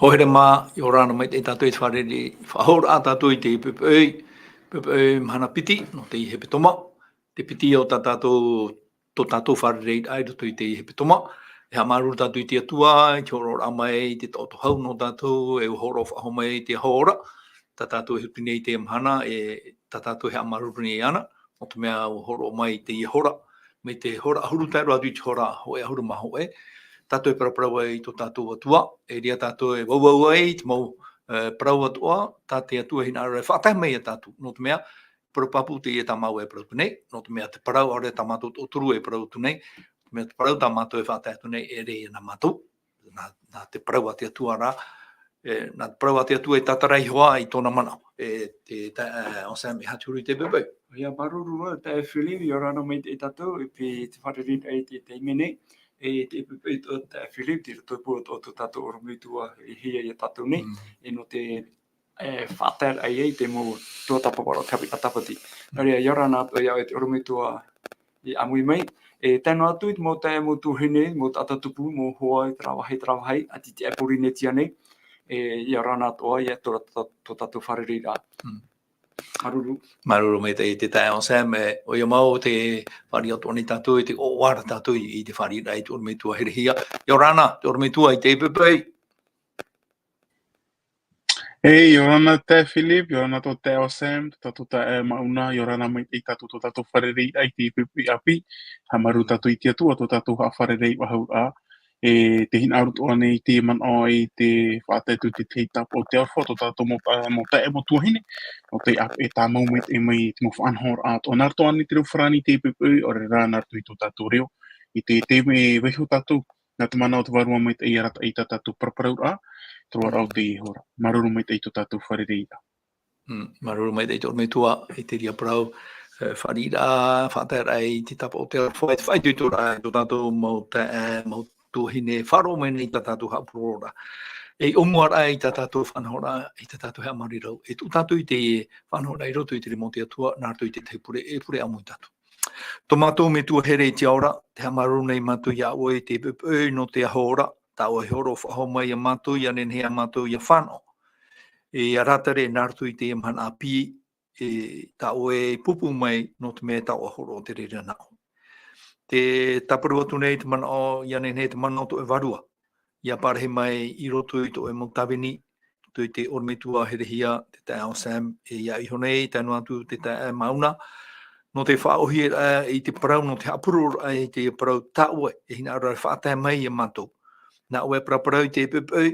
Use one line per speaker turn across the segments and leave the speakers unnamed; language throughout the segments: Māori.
Hohere mā, i orana mai te tatou e wharere, whahora a tatou i te pepe mana piti, no te hepetoma, te piti o tatou, to tatou wharere ai roto i te hepetoma, e ha maru tatou i te atua, i te horora mai, te tauto hau no tatou, e uhoro whaho mai te hora, tatou e hupine i te mhana, e tatou he amaruru ni ana, o te mea uhoro mai te hora, me te hora ahuru tairu atu i te hora, hoe ahuru maho e, tatou e paraparau ai to tatou atua, e ria tatou e wauau ai, te mau parau atua, tate atua hina ara e whaatai mai a tatou, no te mea, parapapu te ia tamau e parau tunei, no te mea te parau aore tamatou o turu e parau tunei, te mea te parau tamatou e whaatai tunei e rea na matou, na te parau a te atua rā, na te parau a te atua e tatarai hoa i tōna mana, te o Sam e haturu i te bebeu.
Ia maruru te whiliwi o rana mai te tatou, e te wharerin ai te teimene, e te pepeit o te whiliwi, te roto o te tatou oromitua e hia i a tatou nei, e no te whaatar ai te mo tuatapapa te Hapiiraa Sabati. Norea, i rana atu ia e te oromitua i amui mai, e tēnā atu i mo te mo tuhine, mo te atatupu, mo hoa i trawahai, ati te apurine tia nei, i rana atu ai e tō tatou whareri rā. Maruru.
Maruru me te tae o Sam, o ia mau te whari atu ni tatou, te o wara tatou i te whari rai te ormetua herehia. Ia rana, te ormetua i te pepei.
Hei, i rana te Philip, i rana tō te o Sam, tatou tae mauna, i rana mai te tatou tō tatou wharerei ai te pepei api, ha maru tatou i te atua, tō tatou ha wharerei wahau a, e te hina arutu ane i te man o i te whātaitu te teitapo o te orfo, tō tatou mo tae mo tuahine, o te ape tā maumeit e mai te mo whaanhor a tō narto ane te reo wharani te pepei, o re rā nartu i tō tatou reo, i te me wehu tatou, nā te mana o te warua mai te i arata i tā tatou paraparau a, Troa rau te hora. Maruru mai te i tō tatou wharerei rā.
Maruru mai te i tō metua i te ria parau wharira, whātairai, te tapa o te whai tu i tō rā, tō tatou mau tuahine wharo mai nei tā tatou hapurora. E omuara i tā tatou whanhora, i tā tatou hea marirau. E tō tatou i te whanhora i roto i te remonte atua, nārtu i te teipure, e pure amu i tatou. Tō mātou me tua here i te aora, te hea maruru nei mātou ia oe te pepeu no te ahora, tā o horo whaho mai a mātou, ia nenhea mātou ia whano. E aratare nārtu i te imhana api, tā o e pupu mai no te mea tā o horo o te rere nao. Te taparu atu nei te mana o, ia nenhea te mana o to e varua. Ia parehe mai i roto i to e Montavini, to i te ormetua herehia, te tae o Sam, e ia iho nei, tēnu atu te tae mauna, no te whaohi i te parau, no te apurur i te parau tāua, e hina ara whaatai mai i mātou. Nā oe paraparau i te pepeu,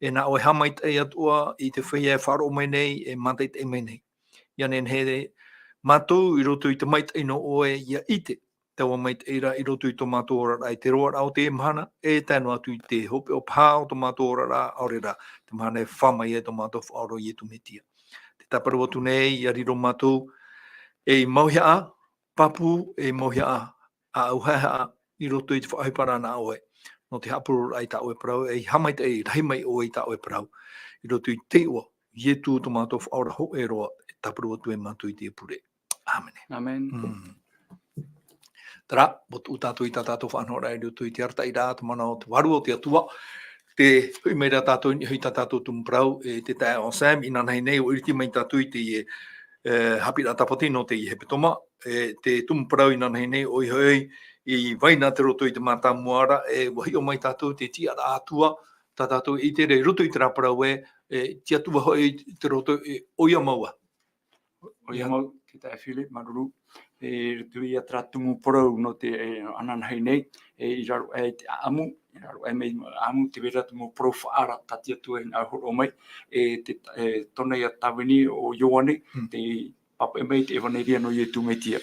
e nā oe hamait e atua i te whia e wharo mai nei, e matait e mai nei. Ia nenhea mātou i roto i te mait e no oe ia ite, taua mait eira i roto i tō mātou ora i te roa rao te mhana, e tēnu atu i te hope o pā o tō mātou ora aurera, te mhana e whamai e tō mātou whaoro i e tumetia. Te taparu atu nei, i ariro mātou, e mauhia a, papu e mauhia a auhaha i roto i te whaipara nā oe, no te hapuru ai tā oe parau, e hamait e raimai oe i tā oe parau, i roto i te ua, i e tū tō mātou whaora ho e roa, e taparu atu e mātou i te pure. Amene.
Amen.
Tara, botu tātou i tā tātou whanhora e roto i te arta i rā, te mana o te waru o te atua, te hui meira tātou i hui tā tātou tumu parau, e te tae o Sam, ina nei nei o iriti mai tātou i te Hapiiraa Sabati no te hepetoma, te tumu parau ina nei o i hoi, i waina te roto i te matamua, e wahi o mai tātou te tia ra atua, tā tātou i te rei roto i te raparau ti atua hoi te roto oia maua.
Oia mau, ki tae Philip, maruru, e tui a TUMU porau no te ananahei nei, i raro e te aamu, i raro e mei aamu, te vera tumu porau faaara, tati atua hina horo mai, te tonei a tawini o Ioane, te papa e mei te EVANELIA no i e tūmetia.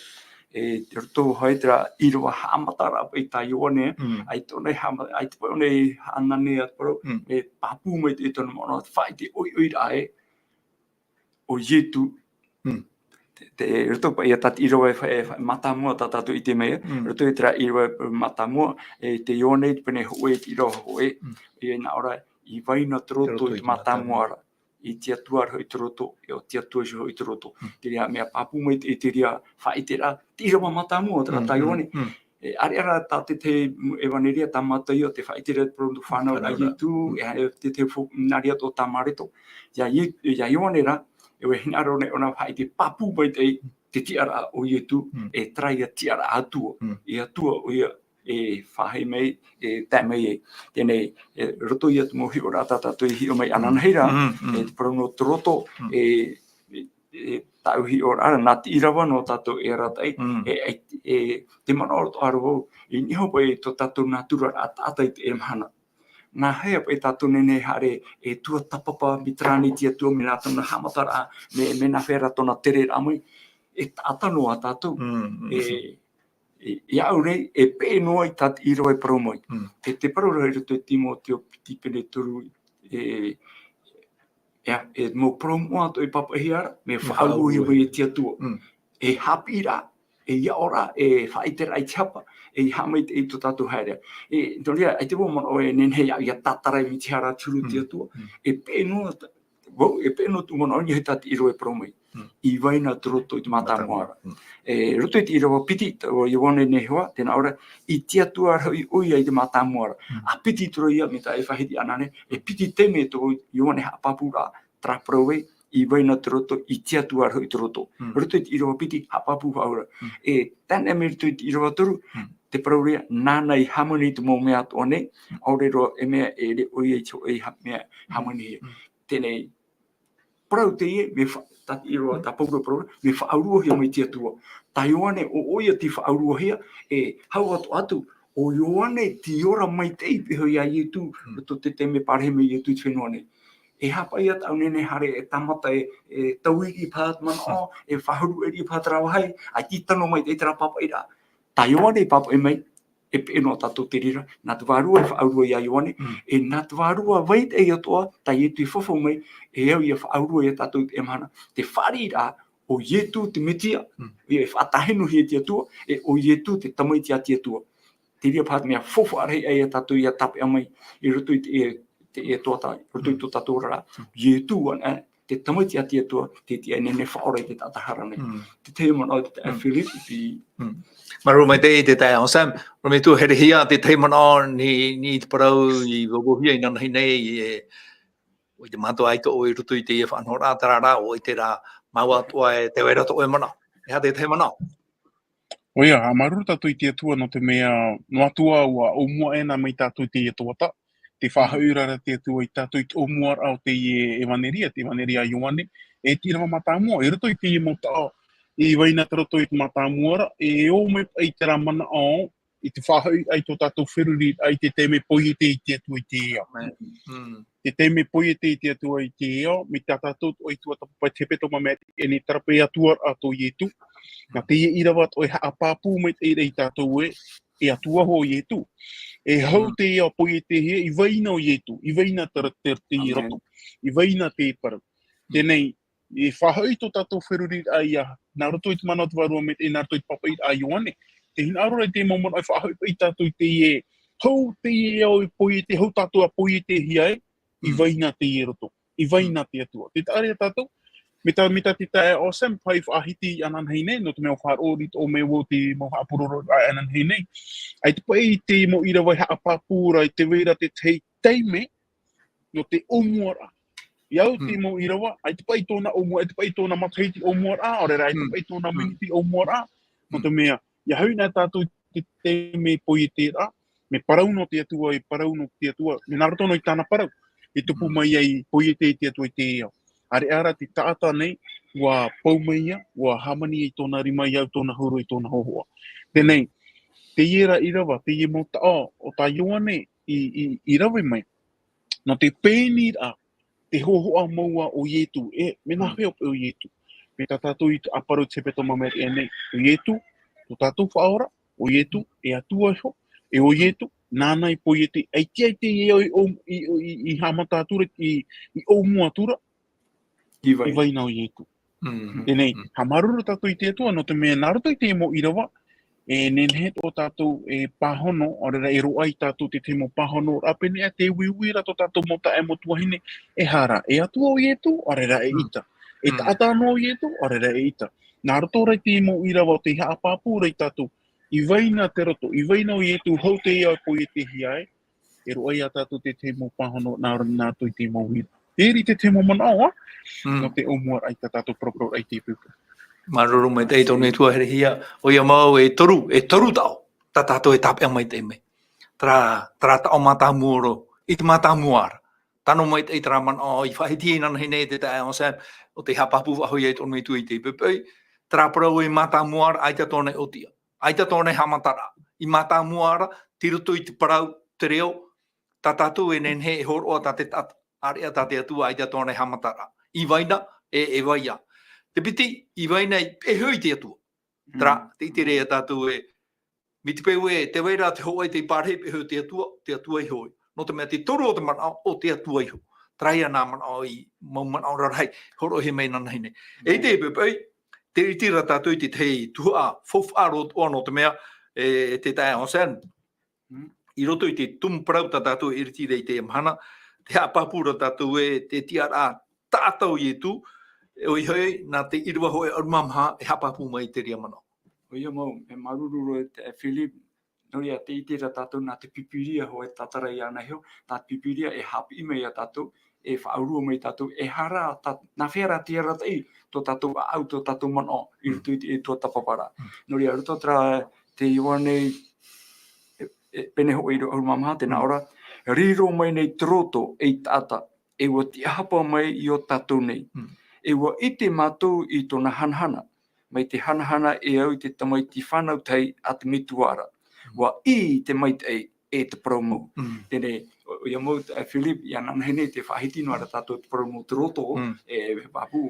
Te roto hoi tera Irava haamatara i tā Ioane, ai tonei haamatara, ai te pao nei haanane at porau, e papu mei te tonu mono, whai te oi rae, o ietu, te roto pa ia tati Irava e matamua tātou i te mea, roto i tera Irava matamua, te Ioane i pene hoe i Irava hoe, e nā ora i waina te roto i te matamua ara, i te atua i te roto, e o te atua i te roto. Te rea mea papu mai i te rea whae te ra, te Irava matamua, tera tā Ioane, Ariara tate te EVANELIA tamatai o te whaitire pronto whanau a Ietu, te naria to tamareto. Ya Ioane ra, e we hinaro ne ona whaite papu mai te tiara o Ietu, e traia tiara Atua. E Atua o ia e whahe mei, e tamei e. Tēnei, roto ia tu mohi o rata tato i hio mai ananheira, e prono troto, tauhi o rara, nā te Irava no tato e ratai, te mana o to aro i niho pai to tato natura atai te emhana. Nā hea pai tato nene hare e tuatapapa mitrani tia tua mina tona hamatara me nā whera tona tere ramai, e tatano a tato, ia aurei e pē noa i tat Irava e Parau mai. Te Parau rei roto e timo te o tipene turu e mo promoa to e papahiara me whaalu i mai e tia tua. E Hapiiraa, e ia ora, e whaitera i tiapa, e hamai te i to tatu haere. E doria, ai te woman o e nenhei au ia tatarai mi tiara turu tia tua. E pēnoa, e pēnoa tu mana oni he tati Irava e Parau mai. I waina te roto i te matamua. E roto i te Irava piti, o Ioane ne hoa, tēnā ora, i tia tua rau i uia i te matamua. A piti toro ia me ta e whahiti anane, e piti teme to Ioane hapapura, tra Parau e, i waina te roto, i tia tua rau i te roto. Roto i te Irava piti, hapapu haura. E tēnā me roto i te Irava toru, te Parau rea, nāna i hamani te mō mea toa ne, aurero e mea e re oia i tō e mea hamani he. Tēnei, Parau Teie, me tati Irava ta paura Parau, me whaurua hea mai tia tua. Ta Ioane o oia ti whaurua hea, e hau atu, o Ioane ti ora mai tei piho ia Ietu, roto te me parehe me Ietu whenua nei. E hapai ata au nene hare e tamata e tauiri pāt mana o, e whahuru eri pāt rawahai, a ti tano mai te tapaparaa. Ta Ioane papa e mai, e pēno tato te rira, nā te wārua e whaurua ia Ioane, e nā te wārua wait e atoa, ta Ietu i whawhau mai, e au ia whaurua ia tato te emhana, te wharira o Ietu te metia, e whatahenu hi e tia tua, e o Ietu te tamai tia tia tua. Te ria pāt mea whawharei e tato ia tape amai, i roto i te e toata, roto i to tato rara, Ietu an te tamai tia tia tua, te tia nene whaore te tatahara nei. Te te mana o te Filipi,
Maru mai te tae o Sam, rome tu here hia te te mana ni te Parau i wawohia i nana hinei o te mato aito o i rutu i te e whanora tarara o i te rā maua atua e te wera to e mana. E ha te mana.
Oia, ha maruru tatu i te atua no te mea no atua ua omua ena mai tatu i te e toata. Te whahaurara te atua i tatu i te omua au te EVANELIA, te EVANELIA Ioane, e te Irava matamua, e roto i te e mota i waina te roto i te matamua, e o me i te ramana o, i te whahau ai to tatu whiruri ai te teme poiete i te atua i te ea. Te teme poiete i te atua i te ea, mi tatatot o i tuatapapa hepetoma mea e ni tarape atua ato Ietu. Nā te Irava o e haapapu mai te i tātou e atua ho Ietu. E hau te ea poiete hea, i waina o Ietu, i waina te roto, i waina te Parau. Tēnei, e whahau to tātou whiruri ai a, nā roto i te mana te warua me te nā roto i te papa i a Ioane. Te hina arora i te momon ai whahau i tātou i te e, hau te ea o poiete, hau tātou a poiete hea e, i waina te e roto, i waina te atua. Te tārea tātou, mita te tae o Sam pai whahiti anan hei nei, no te mea whaarori o me wo te mo haapuroro anan hei nei. Ai te pai te mo Irava i haapapura i te wera te teime, no te omuara. Iau te mo Irava, ai te pai tōna omua, ai te pai tōna mataiti omuara, orera ai te pai tōna miniti omuara, no te mea, ia hau nā tātou te teime poiete rā, me Parau no te atua, i Parau no te atua, me nā roto no i tāna Parau, i tupu mai ai poiete i te atua i te ea. Are ara te taata nei, wa paumeia, wa hamani i tōna rima i au tōna huru i tōna hohoa. Tēnei, te iera Irava, te ie mota o tā Ioane i rawe mai, no te pēni a, te hohoa maua o Ietu, me nā heo pe o Ietu. Me tā tātou i aparu te hepetoma mea e nei, o Ietu, o tātou whaora, o Ietu, e atua ho, e o Ietu, nāna i poiete, ai te ea i hamatātura, i omuatura, i waina o Ietu. Tēnei, ha maruru tātou i te atua, no te mea naruto i te mo Irava, e nenhet o tātou e pahono, orera e roa i tātou te temo pahono, rapene a te wiwira to tātou mota e motuahine, e hara, e atua o Ietu, orera e ita. E taata no o Ietu, orera e ita. Naruto rai te mo Irava o te haapapura i tātou, Iwaina te roto, iwaina o ietu hau te ia po i te hiai, e roa ia tātou te te mo pahono nā tui te mo wira. Eri te te mo manaoa, no te omua ai tātou propro ai te pupu.
Maruru mai te tonu tua here hia, o ia mau e toru tau, tātou e tāpea mai te me. Tra tau matamua ro, i te matamua ara. Tano mai te tra man o i whahiti nana hene te tae o sam, o te hapapu wahui e tonu tua i te pepei, tra parau e matamua ara, aita tōne otia. Aita tōne hamatara. I matamua ara, tirutu i te parau, te reo, tātou e nenhe e horoa tā te tata, area tā te atua aita tōne hamatara. I waina e waia. Te piti, i waina e hui te atua. Tra, te ite rea tātou e, mi te peu e, te weira te hoa i te pārhe pe hui te atua i hoi. No te mea te toro o te mana o te atua i hoi. Traia nā mana o i mau mana o rarai, horo he mei nana hine. E te pepei, te itira tātou i te tei tua, fofaro o no te mea, te tae o sen. I roto i te TUMU Parau tātou e ritire i te amhana, te hapapura tātou e te tiara tātou i tu, o i hoi, nā te Irava hoi arumamha e hapapu mai te ria mana.
O ia mau, e marururo e Philip, nori a te itira tātou nā te pipiria hoi tatara i ana heo, nā pipiria e hapi ime ia tātou, e whaurua mai tātou, e hara, nā whera tiara tei, tō tātou au tō tātou mana, i rutu i tuatapaparaa. Nori a ruto tra te Ioane, pene hoi ro arumamha, tēnā ora, riro mai nei troto e tata, e wa ti hapa mai i o tātou nei. E wa i te mātou i tōna hanahana, mai te hanahana e au i te tamai ti whanau tei a te mituara. Wa i te maitei e te promo. Tēne, o ia mau Philip, i anana hene te whahitino ara tātou te promo te roto, e papu,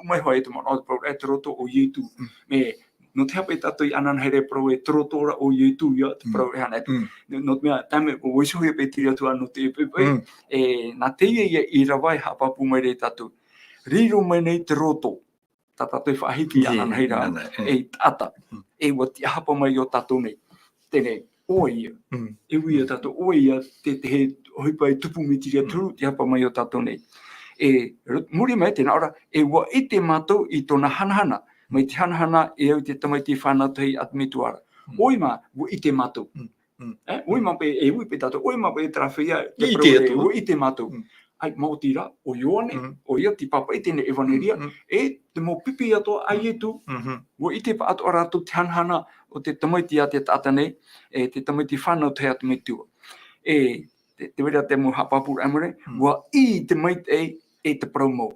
mai hoa e te mana o te roto o Ietu. Me, no te hapa i tātou i anana here pro e te roto ora o Ietu, ia te pro e hana. No te mea, tame, o oisuhi e pe tiri atua no te epepe, nā Teie ia Irava i hapapu mai rei tātou. Riro mai nei te roto, tā tātou i whahiti anana heira, e tata, e wa ti hapa mai o tātou nei. Tēnei, oa ia, e wia tātou, oa ia, te he hoipa i tupu mitiria turu, ti hapa mai o tātou nei. E muri mai tēnā ora, e wa i te mātou i tōna hanahana, mai te hanahana e au te tamai te whanau tei at mituara. Oima, wa i te mātou. Oima pe, e ui pe tātou, oima pe e trawhia, te prore, wa i te mātou. Ai, mau tira, o Ioane, o ia ti papa i tēne EVANELIA, e te mo pipi ato ai etu, o i te pa ato arato te hanhana o te tamaiti a te tata nei, e te tamaiti whanau te atu me tua. E te wera te mo hapapura amore, wa i te maitei e te promo.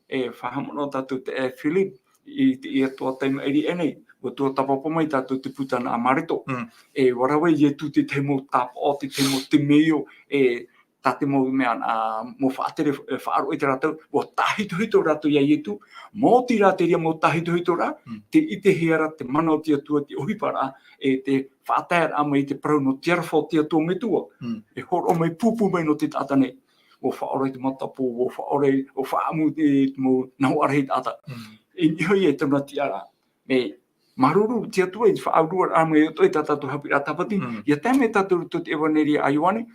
E whahamono tātou te Philip, i te toa taima eri enei, o tuatapapa mai tātou te putana a marito. E warawai i etu te mo tapa o te mo te meo, e tate mo mea mo whaatere whaaro i te rātou, o tahito rātou ia ietu, mō ti rāteria mo tahito rā, te ite heara, te mana o tia tua, te ohipara, e te whaatēra ama i te parau no tiara whao tia tua me tua, e horo mai pupu mai no te tata nei, o whaore te matapo, o whaore, o whaamu te mo nahu arahi tata. E ihoi e tana tiara, me maruru tia tua i whaarua ama i toi tātou Hapiiraa Sabati, ia tēme tātou te EVANELIA a Ioane,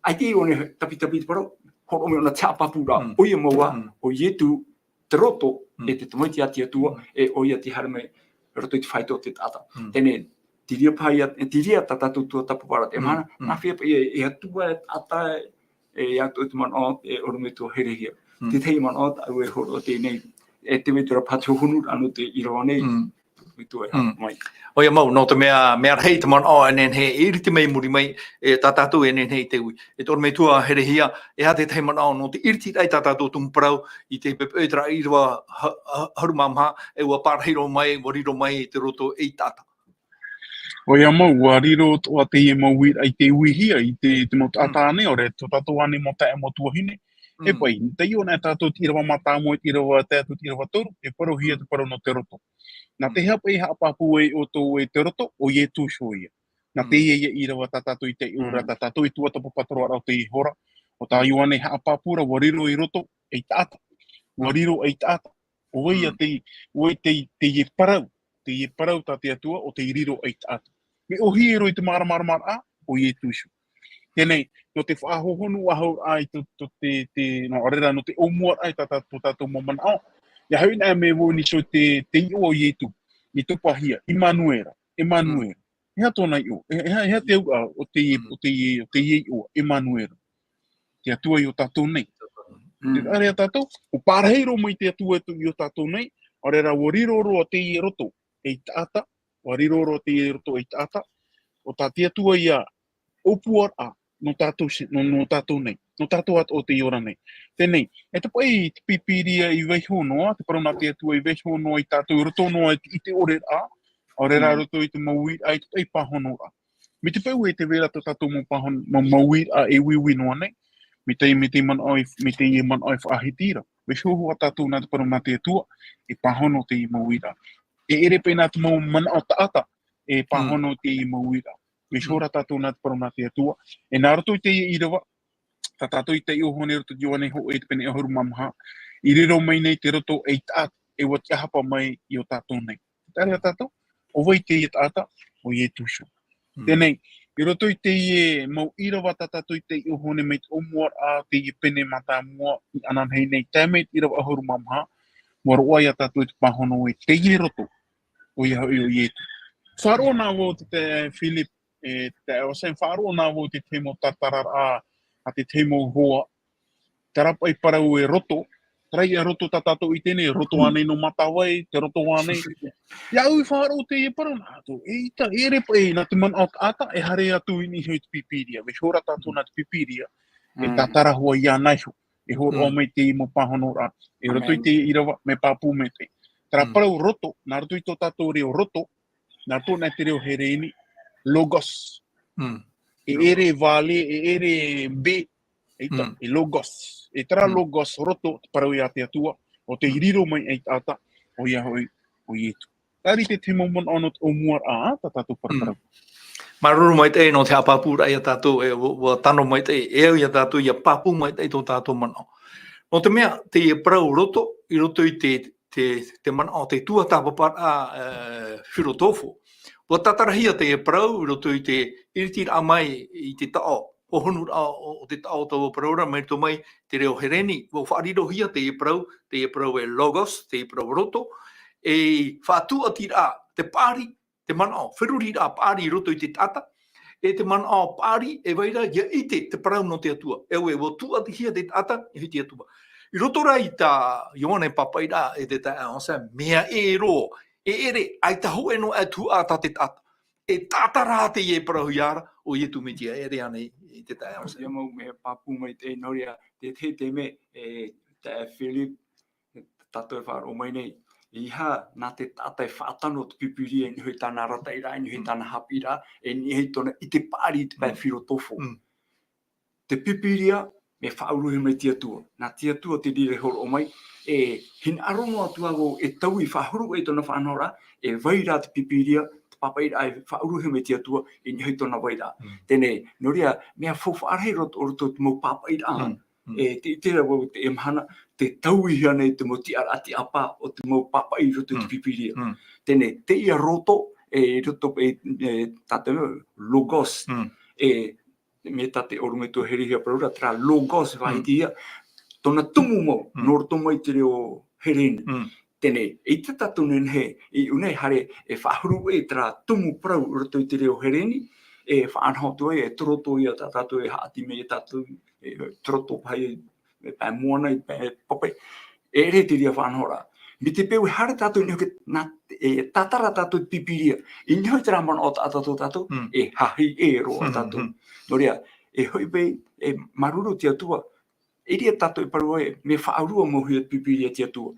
ai te Ioane tapi te parau, horo me ona te apapura, o ia maua, o Ietu, te roto, e te tamaiti a tia tua, e o ia te harame, roto i te whaito o te tata. Tēne, tiria tātou tuatapapa te mana, nā whia pa e atua, e ata, e atua te mana o, e orume tua herehia. Te tei mana o, au e horo o te nei, e te wetura patu honu, anu te Irava nei, mai.
O ia mau, no te mea rei te mana o, enen he iri te mei muri mai, e tātou enen hei te ui. E tōna mei tua herehia, e ha te tei mana o, no te iri tai tātou TUMU Parau, i te pepe tra Irava harumamha, e ua pārhiro mai, wariro mai te roto e tata.
O ia mau, ua riro toa Teie mau ai te ui hia, i te mo tātāne, o re to tātou ane mo tae mo tuahine. E pai, te Ioane tātou Irava matamua, Irava tātou Irava toru, e parau hia te parau no te roto. Nā te hapa i hapapu e o tō e te roto, o ie tūsho ia. Nā te ia Irava tātou i te ura, tātou i tuatapapa rau te i hora, o tā Ioane hapapura, wariro i roto, e tāta. Wariro e tāta. O ia te ie parau. Te ie parau tā te atua, o te riro e tāta. Me o hiero i te mara a, o ie tūsho. Tēnei, no te whaahohonu ahau ai no arera, no te omua ai tātou mamana au. Ia hau ina me wo ni so te i o ietu, i tupahia, i manuera. Emmanuel. Hea tōna i o. Hea te au o Teie o Emmanuel. Te atua i o tatou nei. Te are a tatou, o pārheiro mai te atua i o tatou nei, o reira o riroro o Teie roto e taata, o riroro o Teie roto e taata, o ta te atua i a opuar a no tatou nei, no tatou at o te iora nei. Tenei, e te pai te pipiria i veiho noa, te parona te atua i veiho noa i tatou i roto noa i te ore a, o reira roto i te mauir a i te pai pahono a. Me te pau e te vera to tatou mauir a e wiwi noa nei, me te man oif Hapiiraa. Me shuhu a tatou nā te parona te atua, e pahono te i mauir a. E ere pēnā te mau mana o taata, e pahono te i mauir a. Me shora tatou nā te parona te atua. E nā roto i te Irava, ta tatou i te Ioane roto Ioane ho e te pene ahuru mamha. I riro mai nei te roto e taat, e wati ahapa mai i o tatou nei. Tare a tatou, o vai te i taata, o i e tushu. Tenei, i roto i te i mau Irava ta tatou i te Ioane mai te omuar a te i pene matamua i ananhei nei. Tēmei te Irava ahuru mamha, mora oai a tatou i te pahono e te i roto, o i hau i o i etu. Wharo nā wo te Philip, o sen wharo nā wo te teimo tatarara a te teimo hoa. Tarapa i Parau e roto, trai e roto tato i tēne, roto anei no matawai, te roto anei. Ia ui wharo te e Parau nā to, e ita e repa e nā te man out ata, e hare atu i ni hoi te pipiria. Me shora tato nā te pipiria, e tatara hoa ia naiho, e horo o mai te i mo pahono ra. E roto i te Irava, me papu me te. Tara Parau roto, nā roto i tō tato reo roto, nā tōna te reo hereini, logos. E ere vale, e ere be, e logos. E tara logos roto, Parau i a te atua, o te hiriro mai e tata, o ia hoi, o ietu. Tari te te momon ono o muar a, ta tatou Parau.
Maruru mai te no te hapapura i a tatou, e o tano mai te e i a tatou, i a papu mai te tō tatou mano. No te mea, te i Parau roto, i roto i te mano, te tuatapaparaa whirotofo. O tatarahia te Parau, roto i te iritira mai i te tao, o honu o te tao tau Paraura, mai to mai te reo hereni, o whaarirohia te Parau e logos, te Parau roto, e whātua tira, te pāri, te manao, whirurira pāri roto i te tata, e te manao pāri e waira ia ite te Parau no te atua. Ewe, o tuatihia te tata, e te atua. I roto rai ta Ioane papaira e te tae onsa, mea e ro, e ere, ai taho e no e tu ata te tata. E tatara te e Parau iara, o i e tumitia ere ane i te tae onsa.
Ia mau me papu mai te noria, te me, te Philip, tato e wharo mai nei, i ha nā te tata e whaatano te pipiria, ni hui tāna rataira, ni hui tāna Hapiiraa, e ni hui tōna i te pāri te pai whirotofo. Te pipiria, me whauruhe mai te atua. Nā te atua te dire horo o mai, e hin arono atua go e tau i whahuru e tōna whanora, e waira te pipiria, te papaira e whauruhe mai te atua, e ni hui tōna waira. Tēnei, noria, mea whawhaare roto te mo papaira, e te tera wau te emhana, te tau i hana i te mo ti arati apa, o te mo papai roto te pipiria. Tēnei, te ia roto, e roto e tate logos, e me tate orume tō herihia Paraura, tra logos vaitia, tōna tumu mo, nor tomo i te reo hereni. Tēnei, e te tatu nenhe, i unei hare e whahuru e tra tumu Parau roto i te reo hereni, e whaanhoto e troto i a tatu e haati me e tatu, e troto pai e pai moana, e pai papai, e re te ria whanhora. Mi te peu hare tatu i nihoke, e tatara tatu i pipiria, i niho te raman o tatu, e hahi e roa tatu. Noria, e hoi pei, e maruru te atua, e ria tatu i Parau e, me whaarua mohi e pipiria te atua.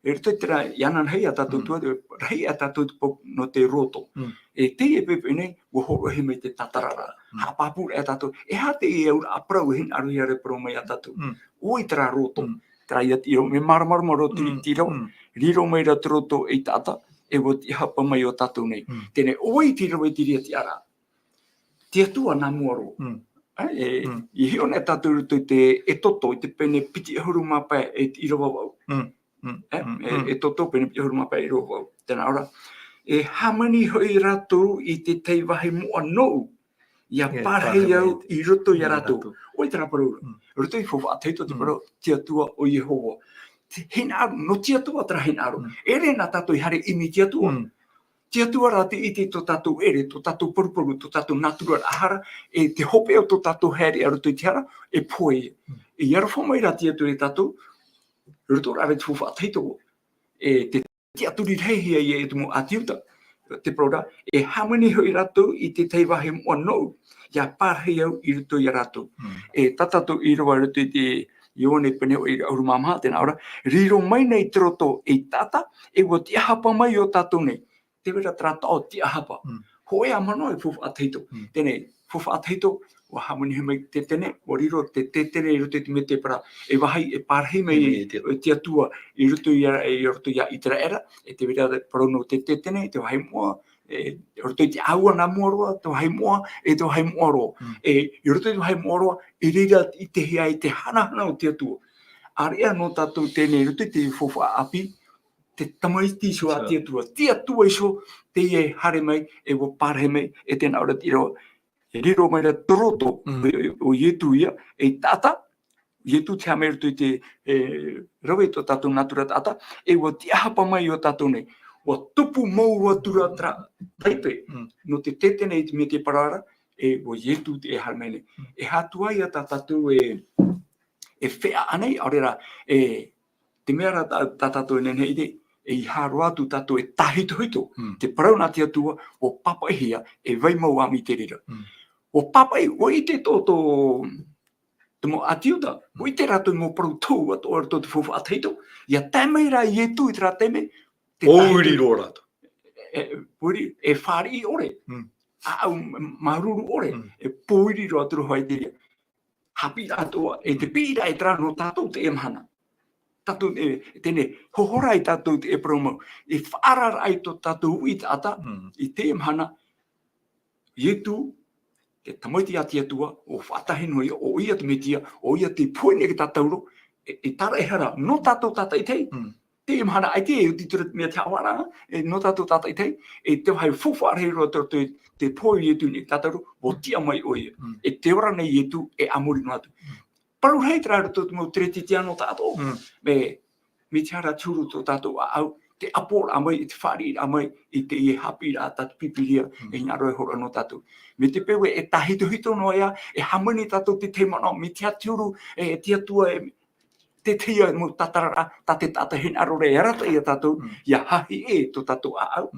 E rito i tera, ianan hei a tatu tua, rei a tatu no te roto. E Teie pepe nei, wo horo he mai te tatarara. Hapapura e tatu, e ha te e aura a Parau hin aruhi are Parau mai a tatu. Oi tera roto, tera ia tiro, me maramarmaro tiro, riro mai ra roto e tata, e wo ti hapa mai o tatu nei. Tēnei, oi tiro e tiria ti ara. Te atua nā muaro. I hiona e tatu ruto i te e toto, i te pene piti ahuru mapai e Irava wau. E toto pene piti ahuru mapai e Irava wau. Tēnā ora, e hamani hoi ratu i te teiwahi mua nou, ia parhei au i roto i ratu. Oi tera Parau, roto i whawha teito te Parau, te atua o Yehova. Hin aru, no te atua tra hin aru. Ere nā tatu i hare imi te atua. Te atua rā te iti tō tātou ere, tō tātou porupuru, tō tātou natura ahara, e te hope o tō tātou haere aroto I te ara, e poe. E iara whamai rā te atua e tātou, roto rāwe te whawhateito, e te aturi reihia I e tumu atiuta, te prora, e hamani hoi rato I te teiwahe mua nou, ia pārhei au I roto I rato. E tatato I rawa roto I te Ioane peneo I auru mamha tēnā ora, riro mai nei te roto e tata, e wo te ahapa mai o tātou nei. Te wera trata o te ahapa. Hoi a mano e fufu ateito. Tēnei, fufu ateito, wa hamani he mai te tene, o riro te tene I roto I te me te para, e wahai, e pārhei mai te atua I roto I tera era, e te wera parono te tene, te wahai mua, e roto I te aua nā mua roa, te wahai mua, e te wahai mua roa. E I roto I te wahai mua roa, e reira I te hea, I te hana o te atua. Area no tātou tēnei roto I te fufu api, te tamaiti so a te atua iso, Teie hare mai, e wo pārhe mai, e tēnā ora tiro, e riro mai ra toroto, o ietu ia, e tata, ietu te hamere tu te rawe to tātou natura tata, e wo te ahapa mai o tātou nei, wo tupu maua tura taipe, no te tetene I te me te parara, e wo ietu te hare mai nei. E hatua ia tātou e whea anei, aurera, te mea ra tātou e nenei te, e haro atu tātou e tahitohito, te parau nā te atua, o papa hia, e vai mau ami te rira. O papa o I te tō mo atiuta, o I te rato I mo parau tau ato ora tō te fufu ateito, ia tēmei rā I e tui te rā tēmei.
Oiri rō rato.
E whāri I ore, au maruru ore, e pōiri rō aturu hoi te ria. Hapiiraa Atua, e te pīra e tra no tātou te emhana. Tātou tēne hohora I tātou te e promo, e faaara ai tō tātou I tata, I te emhana, ietu, te tamaiti a te atua, o whatahenua ia, o ia te metia, o ia te puene ki tātauro, e tara e hara, no tātou tata I tei, te emhana ai te e uti tura mea te awara, no tātou tata I tei, e te whai fuwharei roa te poi ietu ni tātauro, o tia mai o ia, e te ora nei ietu, e amuri no atu. Parau hei trāra tō mo treti te ano tātou, me te ara tūru tō tātou au, te apora amai, te whari amai, I te I Hapiiraa pipiria, e ngā roe hora no tātou. Me te pewe e tahito no ia, e hamani tātou te teimano, me te aturu, e te atua, te Teie mo tatarara, te tata hen arore e rata I a tātou, ia hahi e tō tātou au,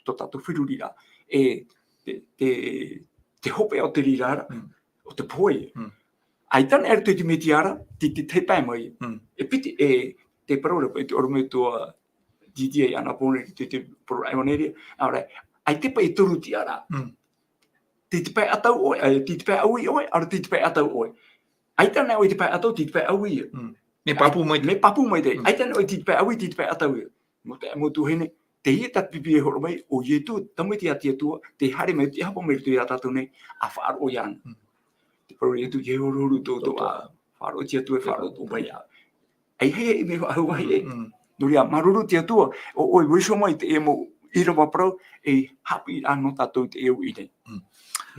tō tātou whirurira, e te hope o te rirara, o te poe. Ai tana e te me te ara, te pai mai. E piti, te parora, te orome tua DDA ana pone, te parora EVANELIA, aura, ai te pai turu te ara. Te pai atau oe, te pai aui oe, aura te pai atau oe. Ai tana oe te pai atau, te pai aui ia.
Me papu mai.
Me papu mai te. Ai tana oe te pai aui, te pai atau ia. Mo te amotu hene, te ia tak pipi e horo mai, o ietu, tamiti a te atua, te hare mai, te hapa mai tu ia tātou nei, a whaaro o iana. Pero itu je huru to faro tia tu faro to baya ai he me au ai no ia maruru tia tu o wiso mai te emo Irava pro e Hapiiraa no tatou te eu I te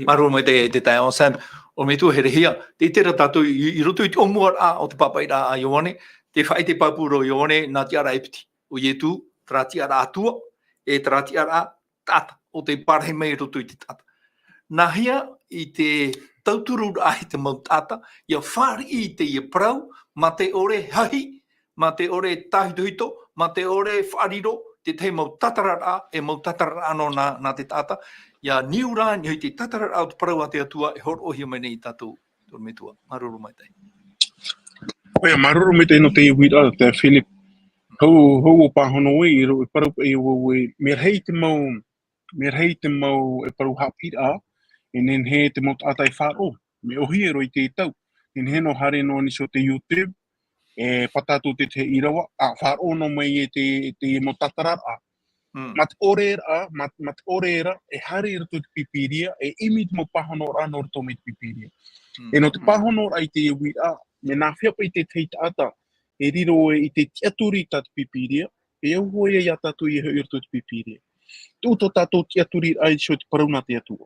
Maruru mai te tai on sam o me tu he hia te tera tatou I roto I te omua o te papaira a Ioane te whai te papuro Ioane na te ara epiti o ietu tra te ara Atua e tra te ara tata o te parhe mai roto I te tata na hia I te tauturu ai te mautata, ia whari I te ia Parau, ma te ore hahi, ma te ore tahitohito, ma te ore whariro, te te mautatarara, e mautatarara ano na te tata, ia niura, ni te tatarara au te Parau a te atua, e horo ohia mai nei tātou, tō me tua, maruru mai tei.
Oia, maruru mai tei no te iwira, te Philip, hau o pāhono i ro, e Parau e o me rei te mau, e Parau Hapiiraa, e nen he te mautata I whāro, me ohi e roi te tau. Nen he no hare no niso te YouTube, e patatu te Irava, a whāro no mai e te mautatarara. Mat orera, e hare rito te pipiria, e imi te mo pahono ra no rito me te pipiria. E no te pahono ra I te wira, me nā whiapa I te teitata, e riro I te tiaturi ta te pipiria, e au hoi e atatu I hoi rito te pipiria. Tu to tātou tiaturi ai so te Parau nā te atua.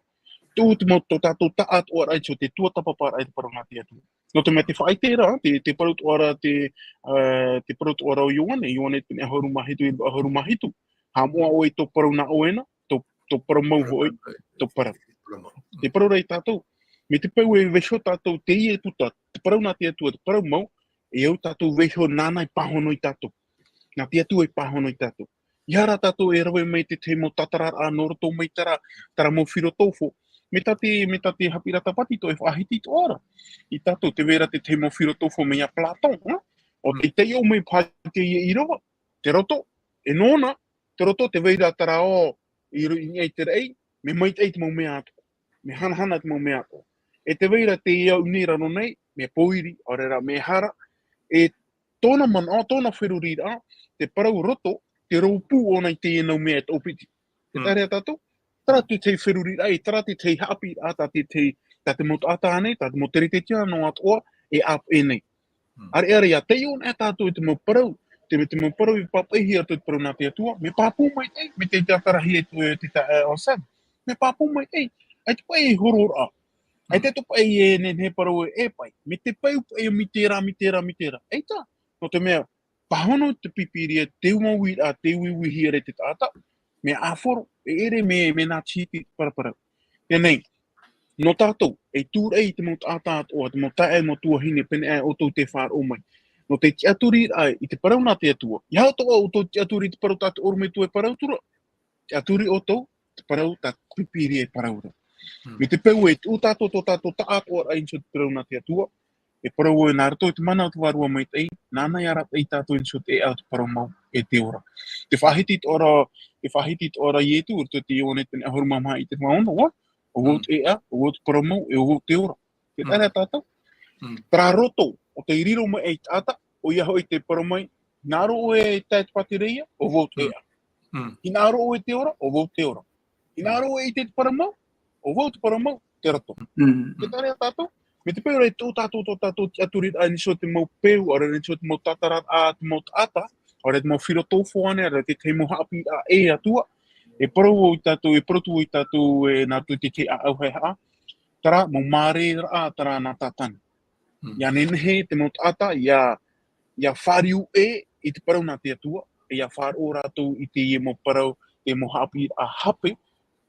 Tu mo to tātou taat o ai so te tuatapapa ai te Parau nā te atua. No te mea te whaitera, te Parau ora te Parau ora o Ioane te mea hauru mahitu, ha mua o I tō Parau nā oena, tō to parau hoi, to parau. Te parau rei tātou. Me te pau e vesho tātou Teie tuta, te parau nā te atua, te parau mau, e au tātou vesho nānai pahono i tātou. Nā te atua i pahono i tātou. Iara tātou e rawe mai te mo tatarar a noroto mai tara mo whiro tōwho. Me ta te Hapiiraa Sabati to e whahiti to ora. I tātou te vera te mo whiro tōwho mai a Platon. O te Teie o mai pai te Irava. Te roto, e nōna, te roto te veira tara o i ngai te rei, me mai te mo mea ato. Me hana te mo mea ato. E te veira te iau nira no nei, me poiri, orera me hara, e tōna whirurira, te parau roto, te raupu o nei te enau mea te opiti. Te tarea tātou, tara te whirurira, tara te haapiiraa, ta te motata anei, ta te moteritetia no Atua, e ap e nei. Are ia Teie on e tātou te mo parau, te mo parau i papahi ar te parau nā te Atua, me pāpū mai tei, me te atarahi e te osam, me pāpū mai tei, ai te pai horora. Ai te topa e ne parau e pai, me te pau e mitera. Ei tā, no te mea, pahono te pipiria, te umawira, te uiwihi are te tata, me aforo, e ere me nā chiti paraparau. E nei, no tātou, e tūrei te mo tata atoa, te mo tae mo tuahine, pene e otou te whār o mai. No te tiaturi ai, i te parau nā te atua. Ia toa o tō tiaturi te parau tātou orme tu e parau tura. Tiaturi o tō, te parau tā pipiria e parau tura. Me te peu e tū tātou ta atoa ai nso te parau nā te atua. E parau e nā rato e te mana atu warua mai tei, nāna i arat ei tātou nso te au te parau mau e te ora. Te whahitit ora i etu, urto te Ioane tene ahurumama i te maono, o wot e a, o wot parau mau, e o wot te ora. Te tarea tātou. Tra roto, o te iriro mai e tāta, o ia hoi te parau mai, nāro o e taitapati reia, o wot e a. I nāro o e te ora, o wot te ora. I nāro o e te parau mau, o wot parau mau, te rato. Te tarea tātou. Me te pēra e tō tātou te aturit ai niso te mau peu, ora niso te mau tatarat a te mau tata, ora te mau whiro tōwho ane, ora te mau haapiiraa e Atua, e parau i tātou, e protu i tātou e nā tui te a au hei haa, tara mau māre a tara nā tātani. Ia nenehe te mau tata, ia whariu i te parau nā te Atua, ia wharo rātou i te ia mau parau, te mau haapiiraa hape,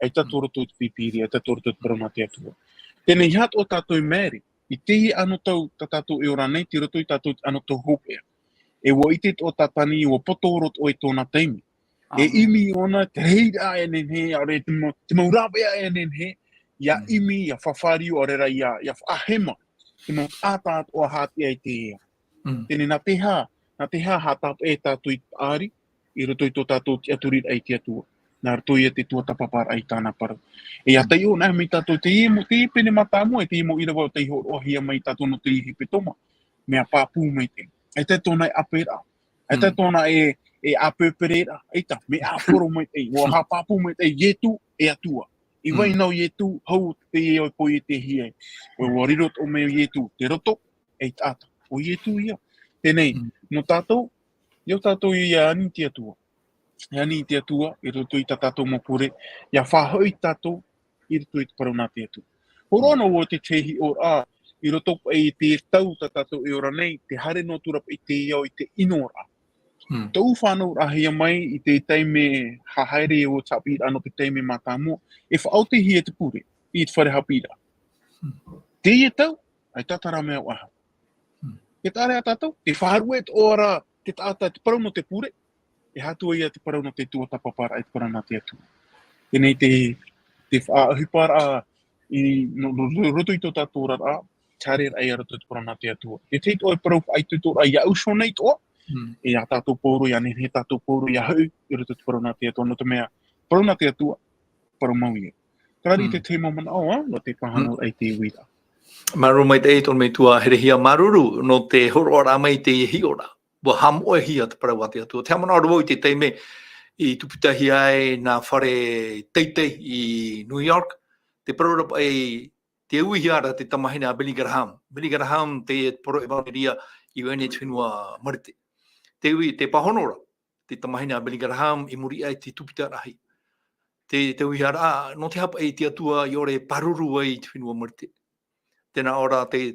e tātou roto i te pipiri, e tātou roto i te parau nā te Atua. Tēnei hat o tātou i mēri, i Teie ano tau tātou e ora nei, te roto i tātou ano tau hopea. E wa itit o tātani o potorot o i tōna teimi. E imi ona te reira e nenhe, ore te maurabea e nenhe, ia imi, ia whawhari o rera, ia whahema, te mau ātāt o hātia i te ea. Tēnei nā teha hātap e tātou i āri, i roto i tō tātou te aturit ai te Atua. Nā rato ia te tuatapaparaa ai tāna parau. E a Teie o nā mai tātou te ie pene matamua, e te ie mo Irava o Teie o hia mai tātou no te ie hepetoma. Mea pāpū mai te. E te tōna e apera. E te tōna e apeperera. Eita, me aforo mai te. Wa ha pāpū mai te ietu e Atua. I vai nau ietu, hau te ie o poi e te hia. O warirot o mea ietu. Te roto, e tāta. O ietu ia. Tēnei, no tātou, iau tātou i ani te Atua. E ani te Atua, i roto i tātou mapure, ia whahau i tātou, i roto i te parau nā te Atua. Horono o te tehi o i roto i te tau tātou e ora nei, te hare no turapa i te iau i te inora. Tau whanau rahia mai i te teime hahaere o Hapiiraa no te teime matamua, e whaau te hia te pure, i te whare Hapiiraa. Teie tau, ai tatara mea waha. Te tarea tātou, te whaharue te ora, te tāta, te parau no te pure, e hatua ia te parau no te tuatapaparaa, e te parau no te Atua. Tēnei te whaahipara i roto i tō tātou rara, tare ai roto te parau no te Atua. Te te toi parau ai te tōra ia uso nei toa, e a tātou pōro, ia nehe tātou pōro, ia hau, i roto te parau no te Atua. No te mea, parau no te Atua, parau mau ia. Karari te te mamana oa, no te pahano ai te wira.
Maru mai te eito me tua herehia maruru, no te horoara mai te hiora. Wa ham o hia te parau a te Atua. Te amana aro i te teime i tupitahi ai nā whare Teie i New York. Te parau ai te uihiara te tamahina Billy Graham. Billy Graham te poro EVANELIA Ioane whenua marite. Te pahonora, te tamahina Billy Graham i muri ai te tupitarahi. Te uihiara, no te hapa ai te Atua i ore paruru ai te whenua marite. Tēnā ora te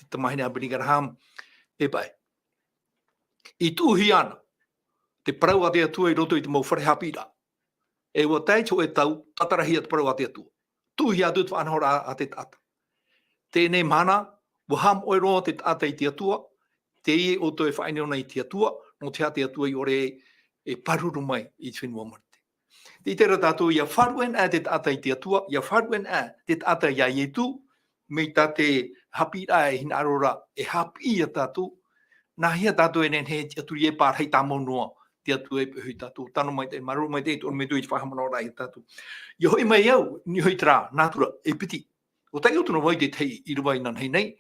tamahina Billy Graham e pai. I tūhi ana, te parau a te Atua i roto i te mau whare Hapiiraa. e wa tai cho e tau tatarahi at Parau te atua. Tu hi atu whanhora a te tata. Tēnei mana, waham oiro te tata i te atua, Teie o toi whaineo nei te atua, no te te atua i ore e paruru mai i te whenua marite. Te tera tātou ia wharuen a te tata i te atua, ia wharuen a te tata ia ietu, me ta te Hapiiraa e hina arora e hapi a tātou, nā hia tātou e nenhe te atu i e pārhei tā monua, te atu e pehui tātou, tano mai te maru mai te, tōna me tui te whahamana i tātou. Ia hoi mai au, ni hoi tera, nātura, e piti. O tai utuna wai te Teie Irava i nan hei nei,